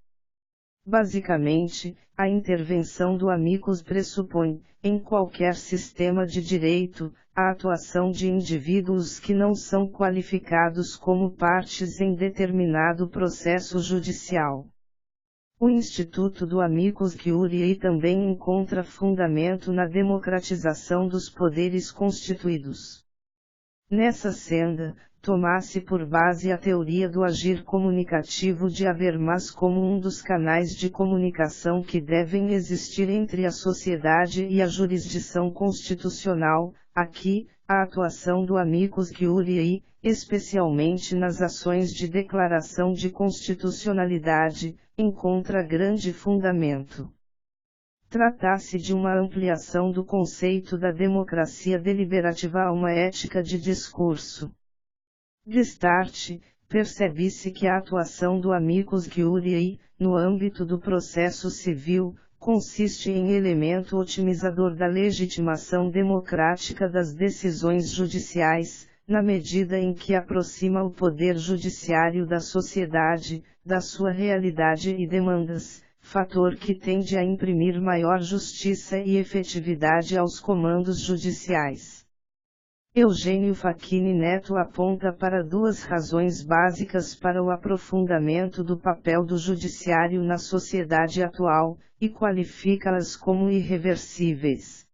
Basicamente, a intervenção do amicus pressupõe, em qualquer sistema de direito, a atuação de indivíduos que não são qualificados como partes em determinado processo judicial. O Instituto do amicus curiae também encontra fundamento na democratização dos poderes constituídos. Nessa senda, toma-se por base a teoria do agir comunicativo de Habermas como um dos canais de comunicação que devem existir entre a sociedade e a jurisdição constitucional. Aqui, a atuação do amicus curiae, especialmente nas ações de declaração de constitucionalidade, encontra grande fundamento. Trata-se de uma ampliação do conceito da democracia deliberativa a uma ética de discurso. De start, percebe-se que a atuação do amicus curiae, no âmbito do processo civil, consiste em elemento otimizador da legitimação democrática das decisões judiciais, na medida em que aproxima o poder judiciário da sociedade, da sua realidade e demandas, fator que tende a imprimir maior justiça e efetividade aos comandos judiciais. Eugênio Facchini Neto aponta para duas razões básicas para o aprofundamento do papel do judiciário na sociedade atual, e qualifica-as como irreversíveis.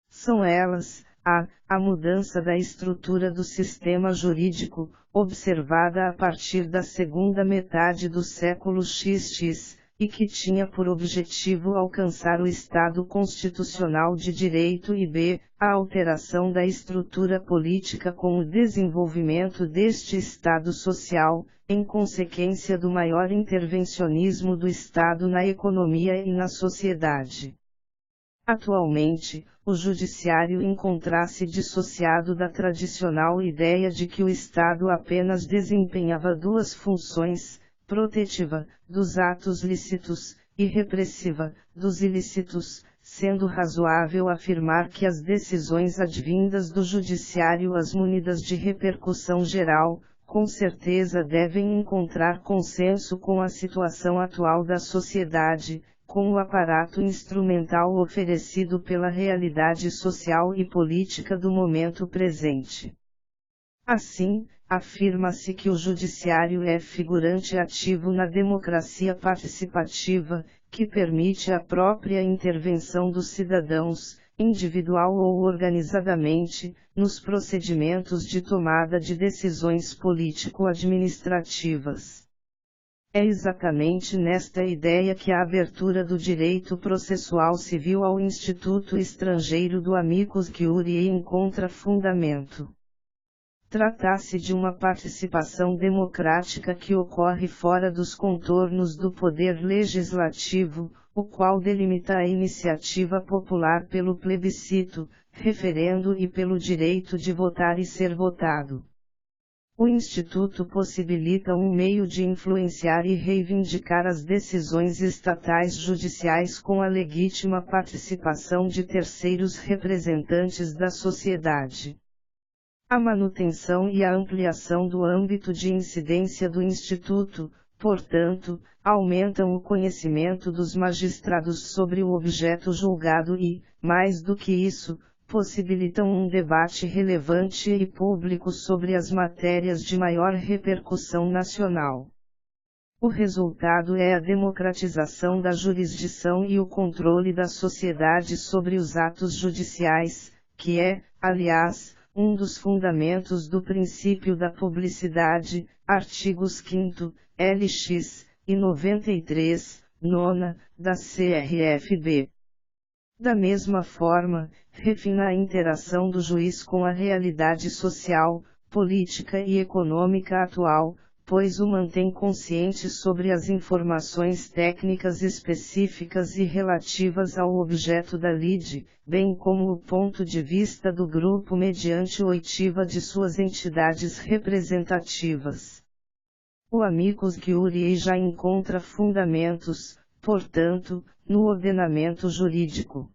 São elas, a mudança da estrutura do sistema jurídico, observada a partir da segunda metade do século XX, e que tinha por objetivo alcançar o Estado constitucional de direito e b. a alteração da estrutura política com o desenvolvimento deste Estado social, em consequência do maior intervencionismo do Estado na economia e na sociedade. Atualmente, o Judiciário encontra-se dissociado da tradicional ideia de que o Estado apenas desempenhava duas funções, protetiva, dos atos lícitos, e repressiva, dos ilícitos, sendo razoável afirmar que as decisões advindas do Judiciário, as munidas de repercussão geral, com certeza devem encontrar consenso com a situação atual da sociedade, com o aparato instrumental oferecido pela realidade social e política do momento presente. Assim, afirma-se que o Judiciário é figurante ativo na democracia participativa, que permite a própria intervenção dos cidadãos, individual ou organizadamente, nos procedimentos de tomada de decisões político-administrativas. É exatamente nesta ideia que a abertura do direito processual civil ao Instituto Estrangeiro do Amicus Curiae encontra fundamento. Trata-se de uma participação democrática que ocorre fora dos contornos do poder legislativo, o qual delimita a iniciativa popular pelo plebiscito, referendo e pelo direito de votar e ser votado. O Instituto possibilita um meio de influenciar e reivindicar as decisões estatais judiciais com a legítima participação de terceiros representantes da sociedade. A manutenção e a ampliação do âmbito de incidência do Instituto, portanto, aumentam o conhecimento dos magistrados sobre o objeto julgado e, mais do que isso, possibilitam um debate relevante e público sobre as matérias de maior repercussão nacional. O resultado é a democratização da jurisdição e o controle da sociedade sobre os atos judiciais, que é, aliás, um dos fundamentos do princípio da publicidade, artigos 5º, lx, e 93, nona, da CRFB. Da mesma forma, refina a interação do juiz com a realidade social, política e econômica atual, pois o mantém consciente sobre as informações técnicas específicas e relativas ao objeto da lide, bem como o ponto de vista do grupo mediante oitiva de suas entidades representativas. O Amicus Curiae já encontra fundamentos, portanto, no ordenamento jurídico.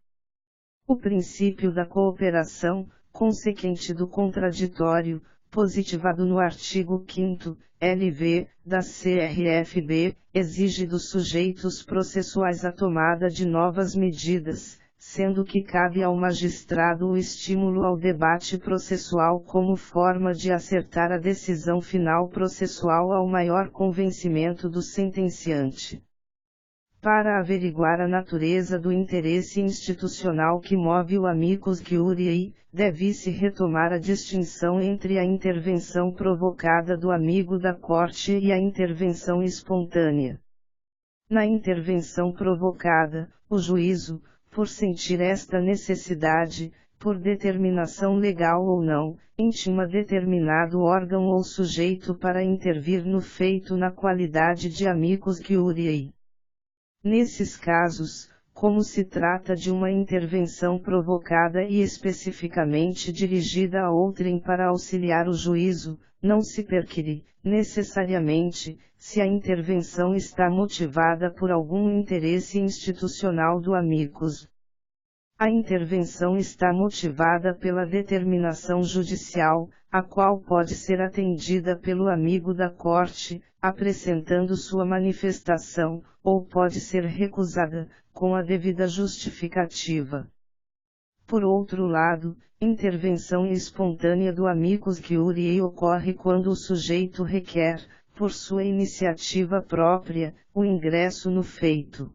O princípio da cooperação, consequente do contraditório, positivado no artigo 5º, LV, da CRFB, exige dos sujeitos processuais a tomada de novas medidas, sendo que cabe ao magistrado o estímulo ao debate processual como forma de acertar a decisão final processual ao maior convencimento do sentenciante. Para averiguar a natureza do interesse institucional que move o Amicus Curiae, deve-se retomar a distinção entre a intervenção provocada do amigo da corte e a intervenção espontânea. Na intervenção provocada, o juízo, por sentir esta necessidade, por determinação legal ou não, intima determinado órgão ou sujeito para intervir no feito na qualidade de Amicus Curiae. Nesses casos, como se trata de uma intervenção provocada e especificamente dirigida a outrem para auxiliar o juízo, não se perquire, necessariamente, se a intervenção está motivada por algum interesse institucional do amicus. A intervenção está motivada pela determinação judicial, a qual pode ser atendida pelo amigo da corte, apresentando sua manifestação, ou pode ser recusada, com a devida justificativa. Por outro lado, intervenção espontânea do Amicus Curiae ocorre quando o sujeito requer, por sua iniciativa própria, o ingresso no feito.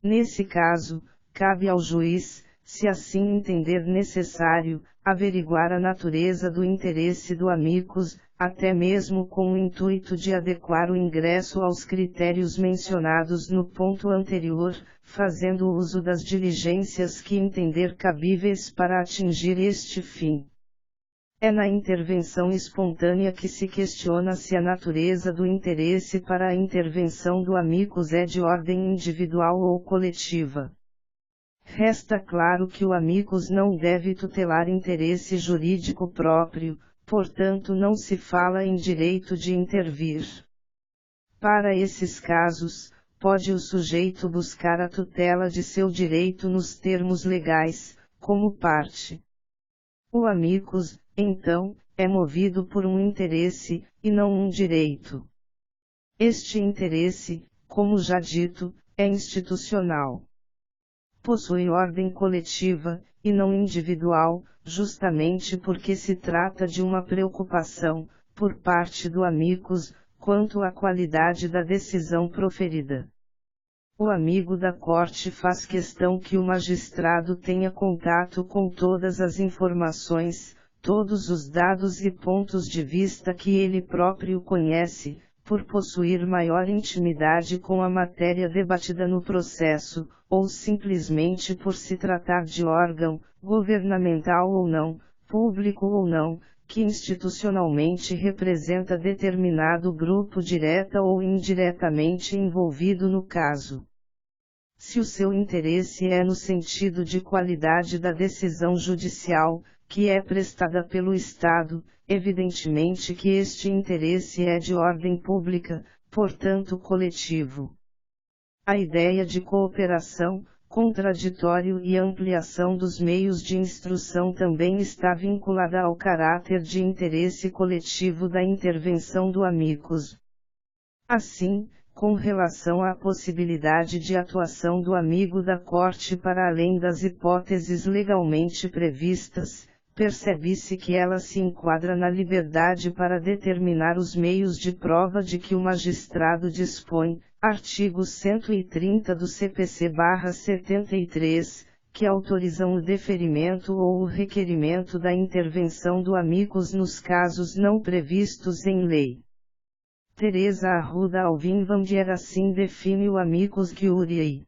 Nesse caso, cabe ao juiz, se assim entender necessário, averiguar a natureza do interesse do amicus, até mesmo com o intuito de adequar o ingresso aos critérios mencionados no ponto anterior, fazendo uso das diligências que entender cabíveis para atingir este fim. É na intervenção espontânea que se questiona se a natureza do interesse para a intervenção do amicus é de ordem individual ou coletiva. Resta claro que o amicus não deve tutelar interesse jurídico próprio, portanto não se fala em direito de intervir. Para esses casos, pode o sujeito buscar a tutela de seu direito nos termos legais, como parte. O amicus, então, é movido por um interesse, e não um direito. Este interesse, como já dito, é institucional. Possui ordem coletiva, e não individual, justamente porque se trata de uma preocupação, por parte do amicus, quanto à qualidade da decisão proferida. O amigo da corte faz questão que o magistrado tenha contato com todas as informações, todos os dados e pontos de vista que ele próprio conhece, por possuir maior intimidade com a matéria debatida no processo, ou simplesmente por se tratar de órgão, governamental ou não, público ou não, que institucionalmente representa determinado grupo direta ou indiretamente envolvido no caso. Se o seu interesse é no sentido de qualidade da decisão judicial, que é prestada pelo Estado, evidentemente que este interesse é de ordem pública, portanto coletivo. A ideia de cooperação, contraditório e ampliação dos meios de instrução também está vinculada ao caráter de interesse coletivo da intervenção do amicus. Assim, com relação à possibilidade de atuação do amigo da corte para além das hipóteses legalmente previstas, percebe-se que ela se enquadra na liberdade para determinar os meios de prova de que o magistrado dispõe, artigo 130 do CPC/73, que autorizam o deferimento ou o requerimento da intervenção do amicus nos casos não previstos em lei. Teresa Arruda Alvim Vandier assim define o amicus curiae.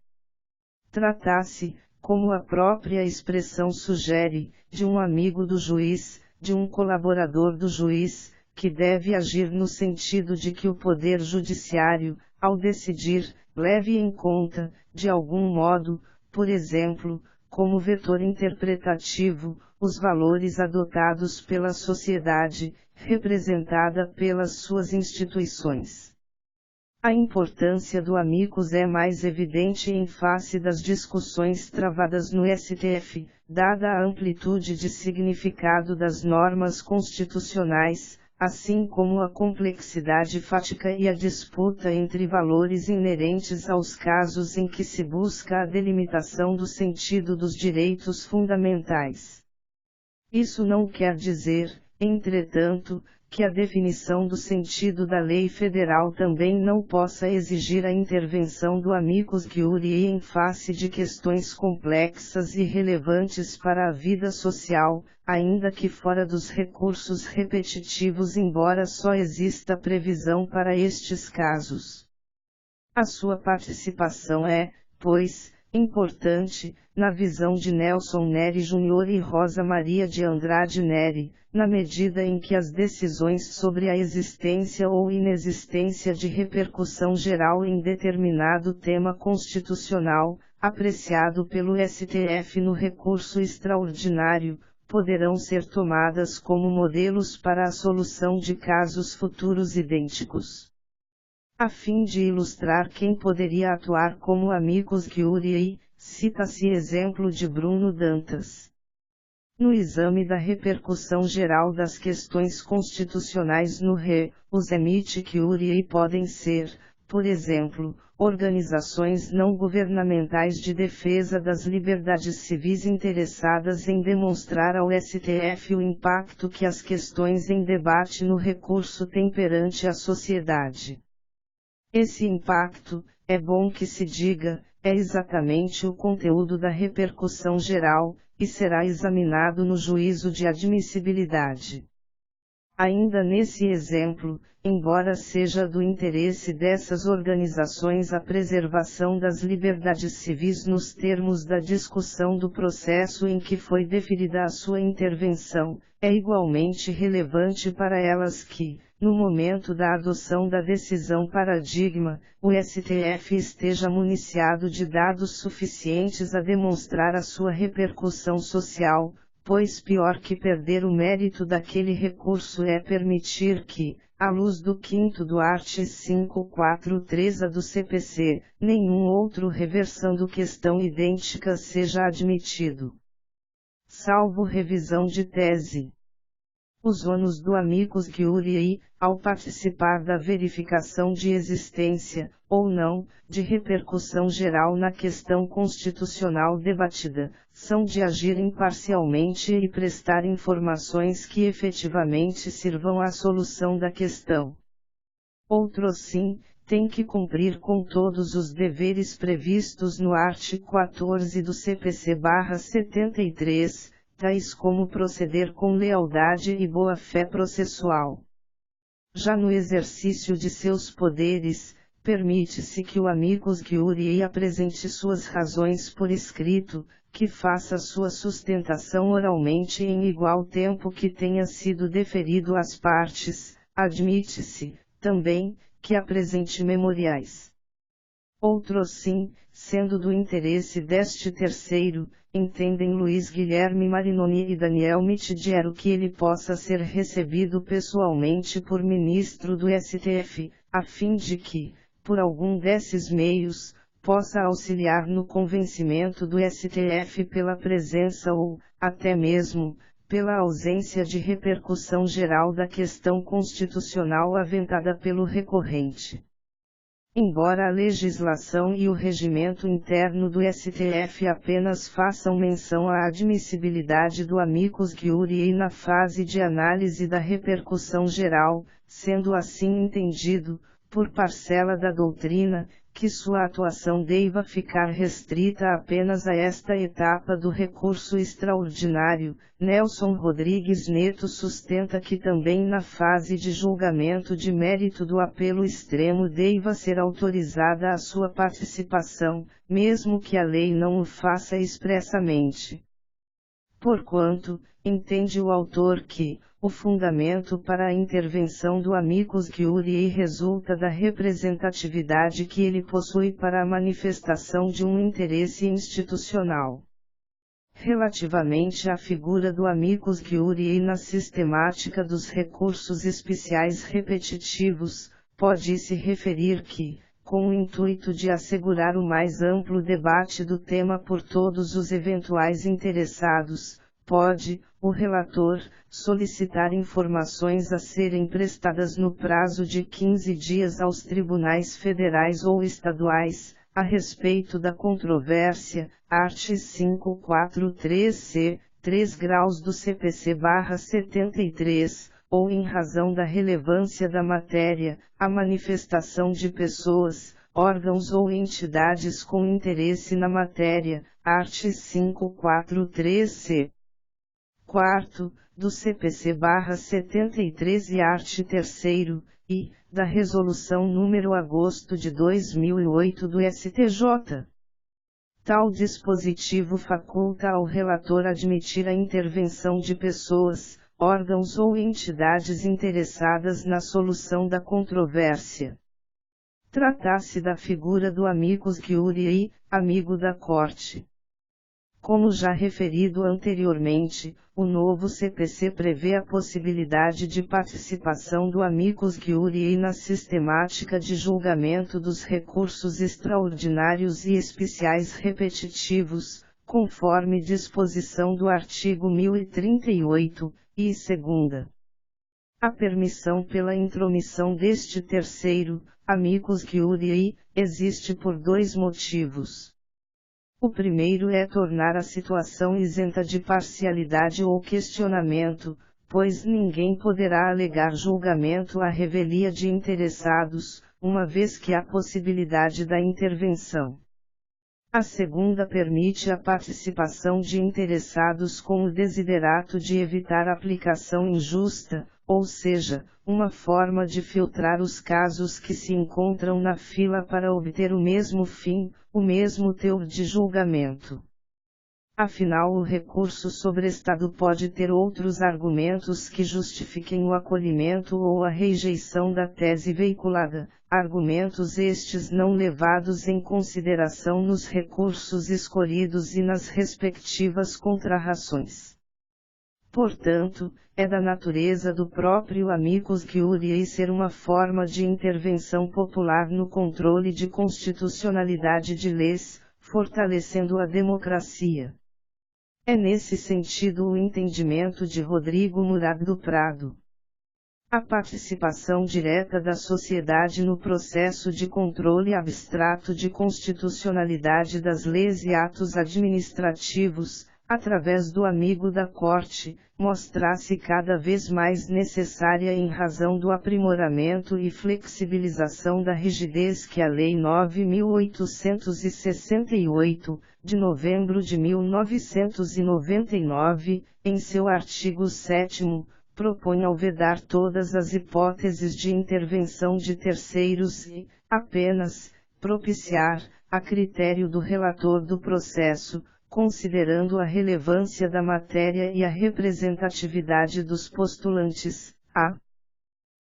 Trata-se, como a própria expressão sugere, de um amigo do juiz, de um colaborador do juiz, que deve agir no sentido de que o poder judiciário, ao decidir, leve em conta, de algum modo, por exemplo, como vetor interpretativo, os valores adotados pela sociedade, representada pelas suas instituições. A importância do amicus é mais evidente em face das discussões travadas no STF, dada a amplitude de significado das normas constitucionais, assim como a complexidade fática e a disputa entre valores inerentes aos casos em que se busca a delimitação do sentido dos direitos fundamentais. Isso não quer dizer, entretanto, que a definição do sentido da lei federal também não possa exigir a intervenção do amicus curiae em face de questões complexas e relevantes para a vida social, ainda que fora dos recursos repetitivos, embora só exista previsão para estes casos. A sua participação é, pois, importante, na visão de Nelson Nery Jr. e Rosa Maria de Andrade Nery, na medida em que as decisões sobre a existência ou inexistência de repercussão geral em determinado tema constitucional, apreciado pelo STF no recurso extraordinário, poderão ser tomadas como modelos para a solução de casos futuros idênticos. A fim de ilustrar quem poderia atuar como amicus curiae, cita-se exemplo de Bruno Dantas. No exame da repercussão geral das questões constitucionais no RE, os amici curiae podem ser, por exemplo, organizações não governamentais de defesa das liberdades civis interessadas em demonstrar ao STF o impacto que as questões em debate no recurso têm perante a sociedade. Esse impacto, é bom que se diga, é exatamente o conteúdo da repercussão geral, e será examinado no juízo de admissibilidade. Ainda nesse exemplo, embora seja do interesse dessas organizações a preservação das liberdades civis nos termos da discussão do processo em que foi deferida a sua intervenção, é igualmente relevante para elas que, no momento da adoção da decisão paradigma, o STF esteja municiado de dados suficientes a demonstrar a sua repercussão social, pois pior que perder o mérito daquele recurso é permitir que, à luz do 5º do art. 543-A do CPC, nenhum outro reversando questão idêntica seja admitido. Salvo revisão de tese. Os ônus do amicus curiae, ao participar da verificação de existência, ou não, de repercussão geral na questão constitucional debatida, são de agir imparcialmente e prestar informações que efetivamente sirvam à solução da questão. Outro sim, tem que cumprir com todos os deveres previstos no art. 14 do CPC/73, tais como proceder com lealdade e boa-fé processual. Já no exercício de seus poderes, permite-se que o amicus curiae apresente suas razões por escrito, que faça sua sustentação oralmente em igual tempo que tenha sido deferido às partes, admite-se, também, que apresente memoriais. Outro sim, sendo do interesse deste terceiro, entendem Luiz Guilherme Marinoni e Daniel Mitidiero que ele possa ser recebido pessoalmente por ministro do STF, a fim de que, por algum desses meios, possa auxiliar no convencimento do STF pela presença ou, até mesmo, pela ausência de repercussão geral da questão constitucional aventada pelo recorrente. Embora a legislação e o regimento interno do STF apenas façam menção à admissibilidade do amicus curiae na fase de análise da repercussão geral, sendo assim entendido, por parcela da doutrina, que sua atuação deva ficar restrita apenas a esta etapa do recurso extraordinário, Nelson Rodrigues Neto sustenta que também na fase de julgamento de mérito do apelo extremo deva ser autorizada a sua participação, mesmo que a lei não o faça expressamente. Porquanto, entende o autor que, o fundamento para a intervenção do amicus curiae resulta da representatividade que ele possui para a manifestação de um interesse institucional. Relativamente à figura do amicus curiae na sistemática dos recursos especiais repetitivos, pode-se referir que, com o intuito de assegurar o mais amplo debate do tema por todos os eventuais interessados, pode, o relator, solicitar informações a serem prestadas no prazo de 15 dias aos tribunais federais ou estaduais, a respeito da controvérsia, art. 543-C, 3 graus do CPC/73, ou em razão da relevância da matéria, a manifestação de pessoas, órgãos ou entidades com interesse na matéria, art. 543-C. 4º, do CPC/73 e art. 3º, e, da Resolução nº agosto de 2008 do STJ. Tal dispositivo faculta ao relator admitir a intervenção de pessoas, órgãos ou entidades interessadas na solução da controvérsia. Trata-se da figura do amicus curiae, amigo da corte. Como já referido anteriormente, o novo CPC prevê a possibilidade de participação do amicus curiae na sistemática de julgamento dos recursos extraordinários e especiais repetitivos, conforme disposição do artigo 1038, e segunda. A permissão pela intromissão deste terceiro, amicus curiae, existe por dois motivos. O primeiro é tornar a situação isenta de parcialidade ou questionamento, pois ninguém poderá alegar julgamento à revelia de interessados, uma vez que há possibilidade da intervenção. A segunda permite a participação de interessados com o desiderato de evitar aplicação injusta, ou seja, uma forma de filtrar os casos que se encontram na fila para obter o mesmo fim, o mesmo teor de julgamento. Afinal, o recurso sobrestado pode ter outros argumentos que justifiquem o acolhimento ou a rejeição da tese veiculada, argumentos estes não levados em consideração nos recursos escolhidos e nas respectivas contrarrações. Portanto, é da natureza do próprio amicus curiae ser uma forma de intervenção popular no controle de constitucionalidade de leis, fortalecendo a democracia. É nesse sentido o entendimento de Rodrigo Murad do Prado. A participação direta da sociedade no processo de controle abstrato de constitucionalidade das leis e atos administrativos, através do amigo da corte, mostra-se cada vez mais necessária em razão do aprimoramento e flexibilização da rigidez que a Lei 9.868, de novembro de 1999, em seu artigo 7º, propõe ao vedar todas as hipóteses de intervenção de terceiros e, apenas, propiciar, a critério do relator do processo, considerando a relevância da matéria e a representatividade dos postulantes, a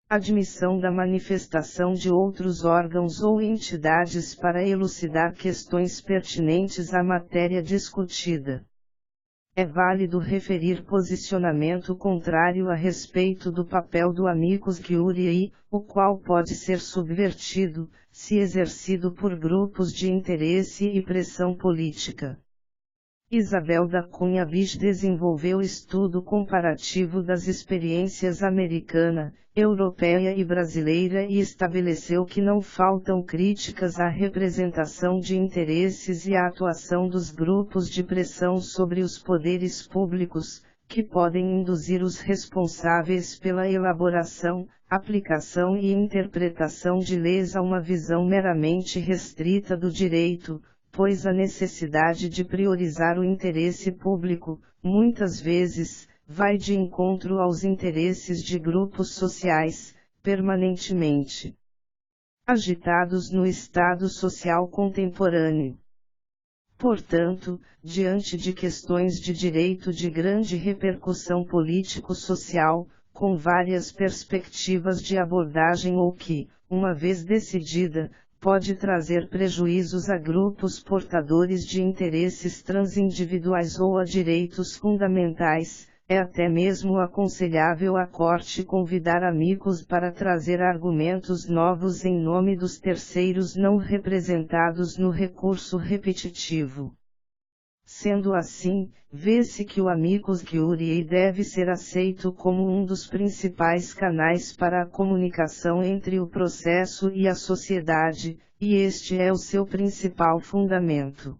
admissão da manifestação de outros órgãos ou entidades para elucidar questões pertinentes à matéria discutida. É válido referir posicionamento contrário a respeito do papel do amicus curiae, o qual pode ser subvertido, se exercido por grupos de interesse e pressão política. Isabel da Cunha Vich desenvolveu estudo comparativo das experiências americana, europeia e brasileira e estabeleceu que não faltam críticas à representação de interesses e à atuação dos grupos de pressão sobre os poderes públicos, que podem induzir os responsáveis pela elaboração, aplicação e interpretação de leis a uma visão meramente restrita do direito, pois a necessidade de priorizar o interesse público, muitas vezes, vai de encontro aos interesses de grupos sociais, permanentemente agitados no estado social contemporâneo. Portanto, diante de questões de direito de grande repercussão político-social, com várias perspectivas de abordagem ou que, uma vez decidida, pode trazer prejuízos a grupos portadores de interesses transindividuais ou a direitos fundamentais, é até mesmo aconselhável a Corte convidar amigos para trazer argumentos novos em nome dos terceiros não representados no recurso repetitivo. Sendo assim, vê-se que o amicus curiae deve ser aceito como um dos principais canais para a comunicação entre o processo e a sociedade, e este é o seu principal fundamento.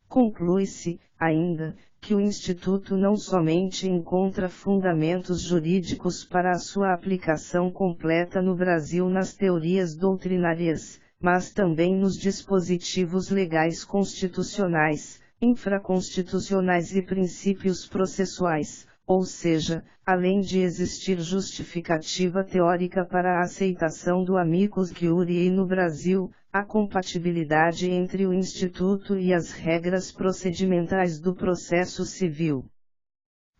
Conclui-se, ainda, que o Instituto não somente encontra fundamentos jurídicos para a sua aplicação completa no Brasil nas teorias doutrinárias, mas também nos dispositivos legais constitucionais, infraconstitucionais e princípios processuais, ou seja, além de existir justificativa teórica para a aceitação do amicus curiae no Brasil, a compatibilidade entre o Instituto e as regras procedimentais do processo civil.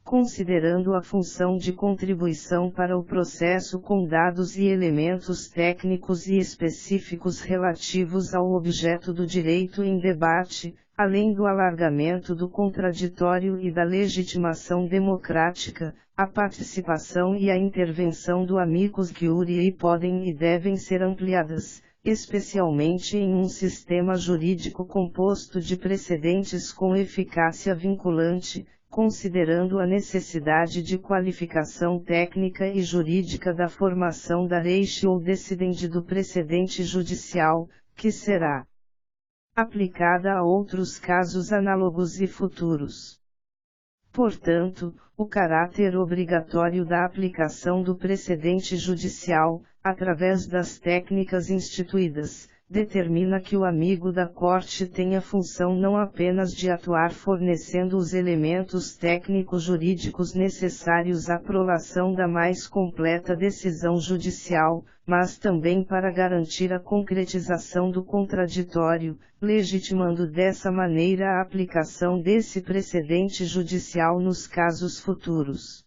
Considerando a função de contribuição para o processo com dados e elementos técnicos e específicos relativos ao objeto do direito em debate, além do alargamento do contraditório e da legitimação democrática, a participação e a intervenção do amicus curiae podem e devem ser ampliadas, especialmente em um sistema jurídico composto de precedentes com eficácia vinculante, considerando a necessidade de qualificação técnica e jurídica da formação da ratio ou decidente do precedente judicial, que será aplicada a outros casos análogos e futuros. Portanto, o caráter obrigatório da aplicação do precedente judicial, através das técnicas instituídas, determina que o amigo da corte tem a função não apenas de atuar fornecendo os elementos técnico-jurídicos necessários à aprovação da mais completa decisão judicial, mas também para garantir a concretização do contraditório, legitimando dessa maneira a aplicação desse precedente judicial nos casos futuros.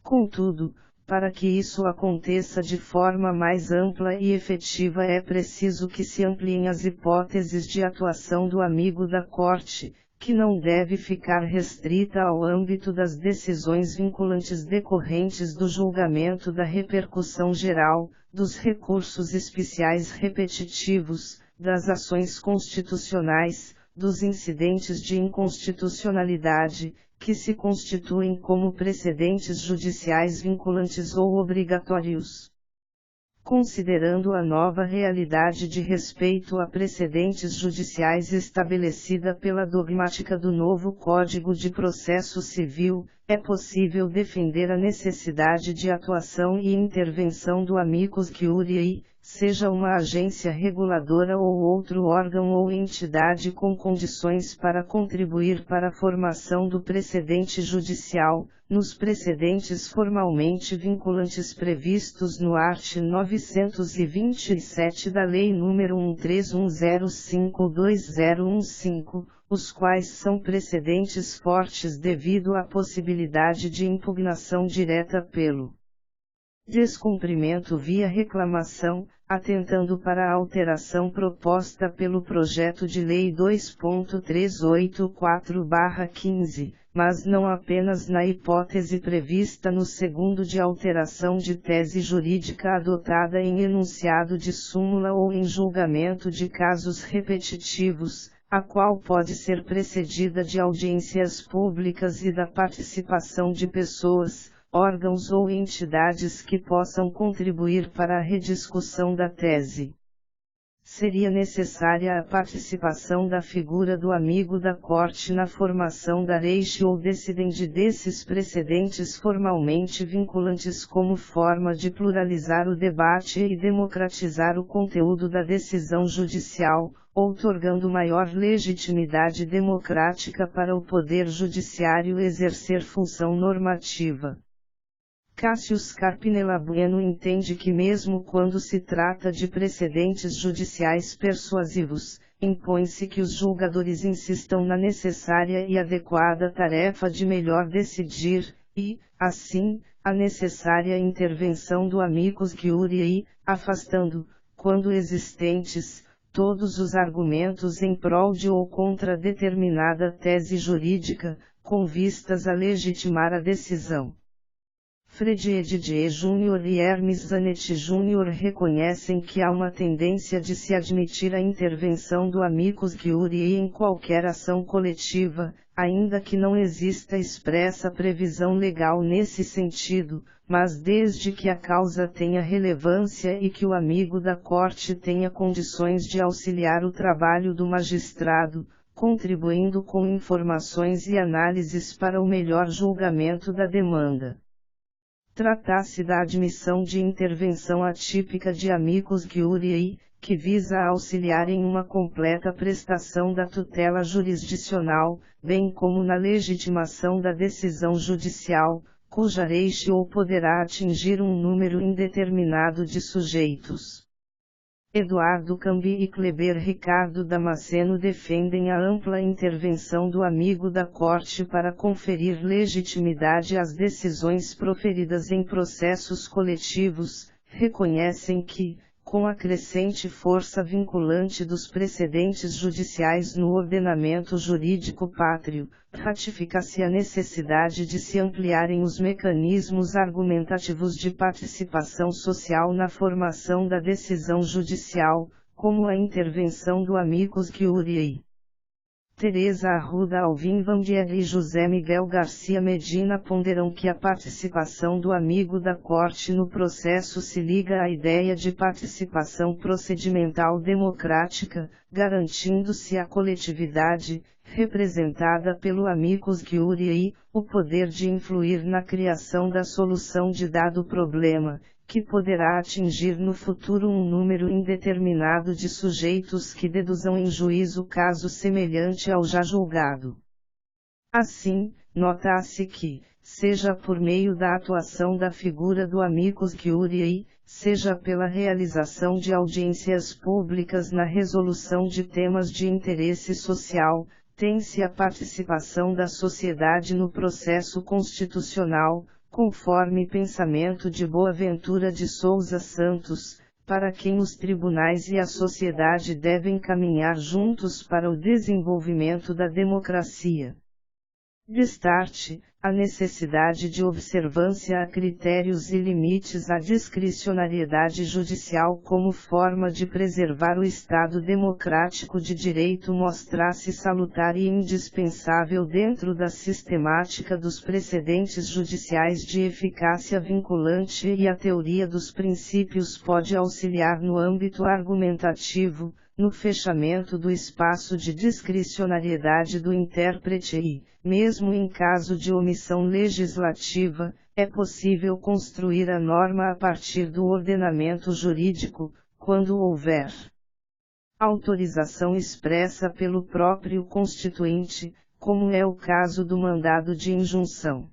Contudo, para que isso aconteça de forma mais ampla e efetiva é preciso que se ampliem as hipóteses de atuação do amigo da corte, que não deve ficar restrita ao âmbito das decisões vinculantes decorrentes do julgamento da repercussão geral, dos recursos especiais repetitivos, das ações constitucionais, dos incidentes de inconstitucionalidade, que se constituem como precedentes judiciais vinculantes ou obrigatórios. Considerando a nova realidade de respeito a precedentes judiciais estabelecida pela dogmática do novo Código de Processo Civil, é possível defender a necessidade de atuação e intervenção do amicus curiae, seja uma agência reguladora ou outro órgão ou entidade com condições para contribuir para a formação do precedente judicial, nos precedentes formalmente vinculantes previstos no art. 927 da Lei nº 1310522015, os quais são precedentes fortes devido à possibilidade de impugnação direta pelo descumprimento via reclamação, atentando para a alteração proposta pelo projeto de lei 2.384/15, mas não apenas na hipótese prevista no segundo de alteração de tese jurídica adotada em enunciado de súmula ou em julgamento de casos repetitivos, a qual pode ser precedida de audiências públicas e da participação de pessoas, órgãos ou entidades que possam contribuir para a rediscussão da tese. Seria necessária a participação da figura do amigo da corte na formação da ratio ou decidendi desses precedentes formalmente vinculantes como forma de pluralizar o debate e democratizar o conteúdo da decisão judicial, outorgando maior legitimidade democrática para o Poder Judiciário exercer função normativa. Cassius Carpinella Bueno entende que mesmo quando se trata de precedentes judiciais persuasivos, impõe-se que os julgadores insistam na necessária e adequada tarefa de melhor decidir, e, assim, a necessária intervenção do amicus curiae, afastando, quando existentes, todos os argumentos em prol de ou contra determinada tese jurídica, com vistas a legitimar a decisão. Fred Didier Jr. e Hermes Zanetti Jr. reconhecem que há uma tendência de se admitir a intervenção do amicus curiae em qualquer ação coletiva, ainda que não exista expressa previsão legal nesse sentido, mas desde que a causa tenha relevância e que o amigo da corte tenha condições de auxiliar o trabalho do magistrado, contribuindo com informações e análises para o melhor julgamento da demanda. Trata-se da admissão de intervenção atípica de amicus curiae, que visa auxiliar em uma completa prestação da tutela jurisdicional, bem como na legitimação da decisão judicial, cuja ratio poderá atingir um número indeterminado de sujeitos. Eduardo Cambi e Kleber Ricardo Damasceno defendem a ampla intervenção do amigo da corte para conferir legitimidade às decisões proferidas em processos coletivos, reconhecem que, com a crescente força vinculante dos precedentes judiciais no ordenamento jurídico pátrio, ratifica-se a necessidade de se ampliarem os mecanismos argumentativos de participação social na formação da decisão judicial, como a intervenção do amicus curiae. Teresa Arruda Alvim Vandier e José Miguel Garcia Medina ponderam que a participação do amigo da corte no processo se liga à ideia de participação procedimental democrática, garantindo-se à coletividade, representada pelo amicus curiae, o poder de influir na criação da solução de dado problema, que poderá atingir no futuro um número indeterminado de sujeitos que deduzam em juízo caso semelhante ao já julgado. Assim, nota-se que, seja por meio da atuação da figura do amicus curiae, seja pela realização de audiências públicas na resolução de temas de interesse social, tem-se a participação da sociedade no processo constitucional, conforme pensamento de Boaventura de Sousa Santos, para quem os tribunais e a sociedade devem caminhar juntos para o desenvolvimento da democracia. Destarte, a necessidade de observância a critérios e limites à discricionariedade judicial como forma de preservar o Estado democrático de direito mostra-se salutar e indispensável dentro da sistemática dos precedentes judiciais de eficácia vinculante e a teoria dos princípios pode auxiliar no âmbito argumentativo, no fechamento do espaço de discricionariedade do intérprete e, mesmo em caso de omissão legislativa, é possível construir a norma a partir do ordenamento jurídico, quando houver autorização expressa pelo próprio constituinte, como é o caso do mandado de injunção.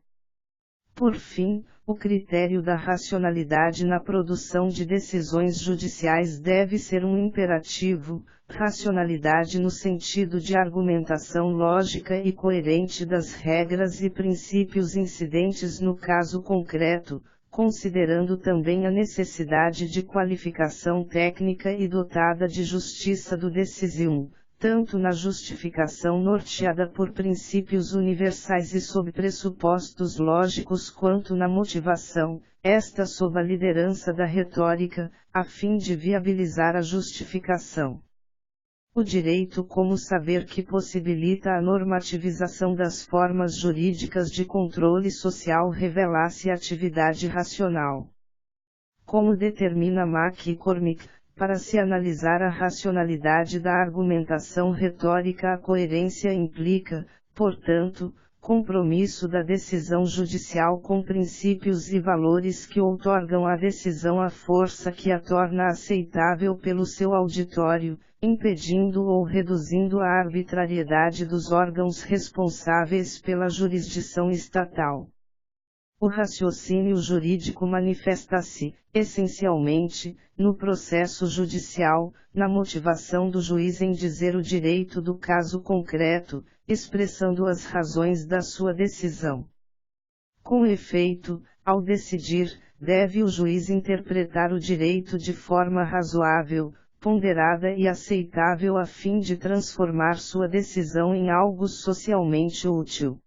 Por fim, o critério da racionalidade na produção de decisões judiciais deve ser um imperativo, racionalidade no sentido de argumentação lógica e coerente das regras e princípios incidentes no caso concreto, considerando também a necessidade de qualificação técnica e dotada de justiça do decisum, tanto na justificação norteada por princípios universais e sob pressupostos lógicos quanto na motivação, esta sob a liderança da retórica, a fim de viabilizar a justificação. O direito como saber que possibilita a normativização das formas jurídicas de controle social revela-se atividade racional. Como determina McCormick, para se analisar a racionalidade da argumentação retórica, a coerência implica, portanto, compromisso da decisão judicial com princípios e valores que outorgam à decisão a força que a torna aceitável pelo seu auditório, impedindo ou reduzindo a arbitrariedade dos órgãos responsáveis pela jurisdição estatal. O raciocínio jurídico manifesta-se, essencialmente, no processo judicial, na motivação do juiz em dizer o direito do caso concreto, expressando as razões da sua decisão. Com efeito, ao decidir, deve o juiz interpretar o direito de forma razoável, ponderada e aceitável a fim de transformar sua decisão em algo socialmente útil.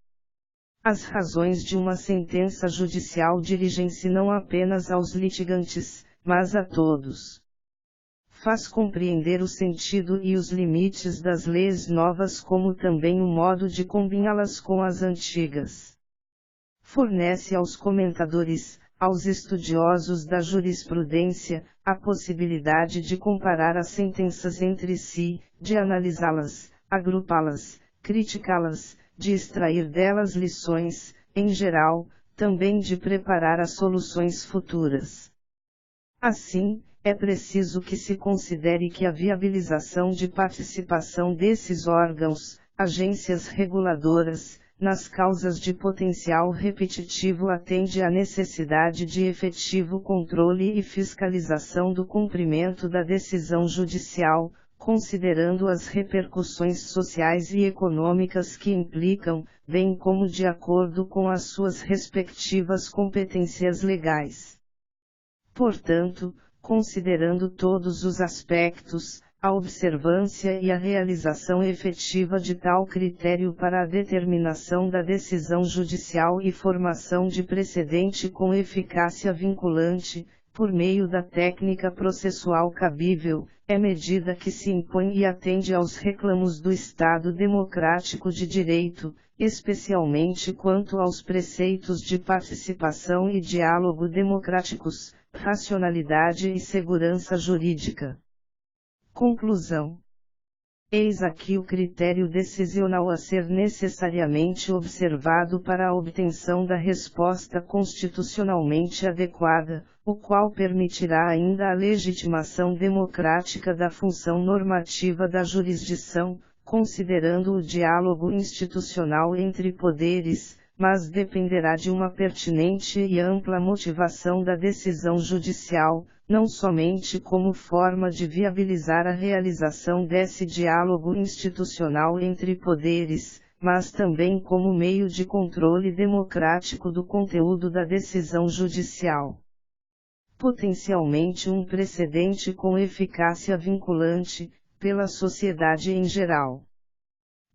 As razões de uma sentença judicial dirigem-se não apenas aos litigantes, mas a todos. Faz compreender o sentido e os limites das leis novas como também o modo de combiná-las com as antigas. Fornece aos comentadores, aos estudiosos da jurisprudência, a possibilidade de comparar as sentenças entre si, de analisá-las, agrupá-las, criticá-las, de extrair delas lições, em geral, também de preparar as soluções futuras. Assim, é preciso que se considere que a viabilização de participação desses órgãos, agências reguladoras, nas causas de potencial repetitivo atende à necessidade de efetivo controle e fiscalização do cumprimento da decisão judicial, considerando as repercussões sociais e econômicas que implicam, bem como de acordo com as suas respectivas competências legais. Portanto, considerando todos os aspectos, a observância e a realização efetiva de tal critério para a determinação da decisão judicial e formação de precedente com eficácia vinculante, por meio da técnica processual cabível, é medida que se impõe e atende aos reclamos do Estado democrático de direito, especialmente quanto aos preceitos de participação e diálogo democráticos, racionalidade e segurança jurídica. Conclusão. Eis aqui o critério decisional a ser necessariamente observado para a obtenção da resposta constitucionalmente adequada, o qual permitirá ainda a legitimação democrática da função normativa da jurisdição, considerando o diálogo institucional entre poderes, mas dependerá de uma pertinente e ampla motivação da decisão judicial, não somente como forma de viabilizar a realização desse diálogo institucional entre poderes, mas também como meio de controle democrático do conteúdo da decisão judicial. Potencialmente um precedente com eficácia vinculante, pela sociedade em geral.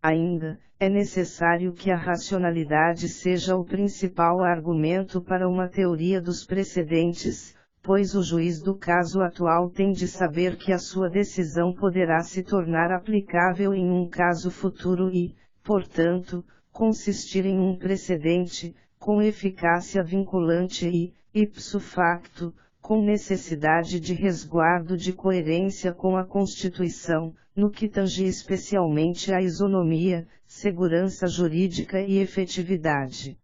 Ainda, é necessário que a racionalidade seja o principal argumento para uma teoria dos precedentes, pois o juiz do caso atual tem de saber que a sua decisão poderá se tornar aplicável em um caso futuro e, portanto, consistir em um precedente, com eficácia vinculante e, ipso facto, com necessidade de resguardo de coerência com a Constituição, no que tange especialmente à isonomia, segurança jurídica e efetividade.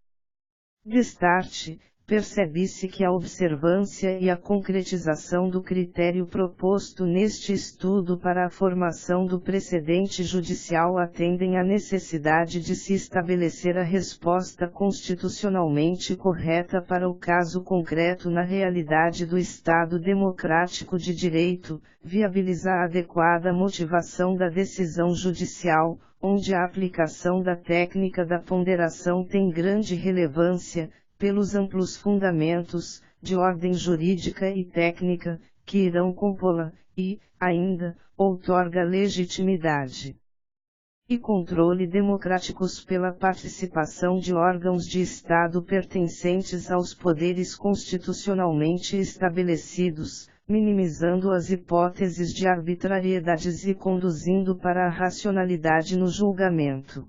Destarte, percebe-se que a observância e a concretização do critério proposto neste estudo para a formação do precedente judicial atendem à necessidade de se estabelecer a resposta constitucionalmente correta para o caso concreto na realidade do Estado democrático de direito, viabilizar a adequada motivação da decisão judicial, onde a aplicação da técnica da ponderação tem grande relevância, pelos amplos fundamentos, de ordem jurídica e técnica, que irão compô-la, e, ainda, outorga legitimidade e controle democráticos pela participação de órgãos de Estado pertencentes aos poderes constitucionalmente estabelecidos, minimizando as hipóteses de arbitrariedades e conduzindo para a racionalidade no julgamento.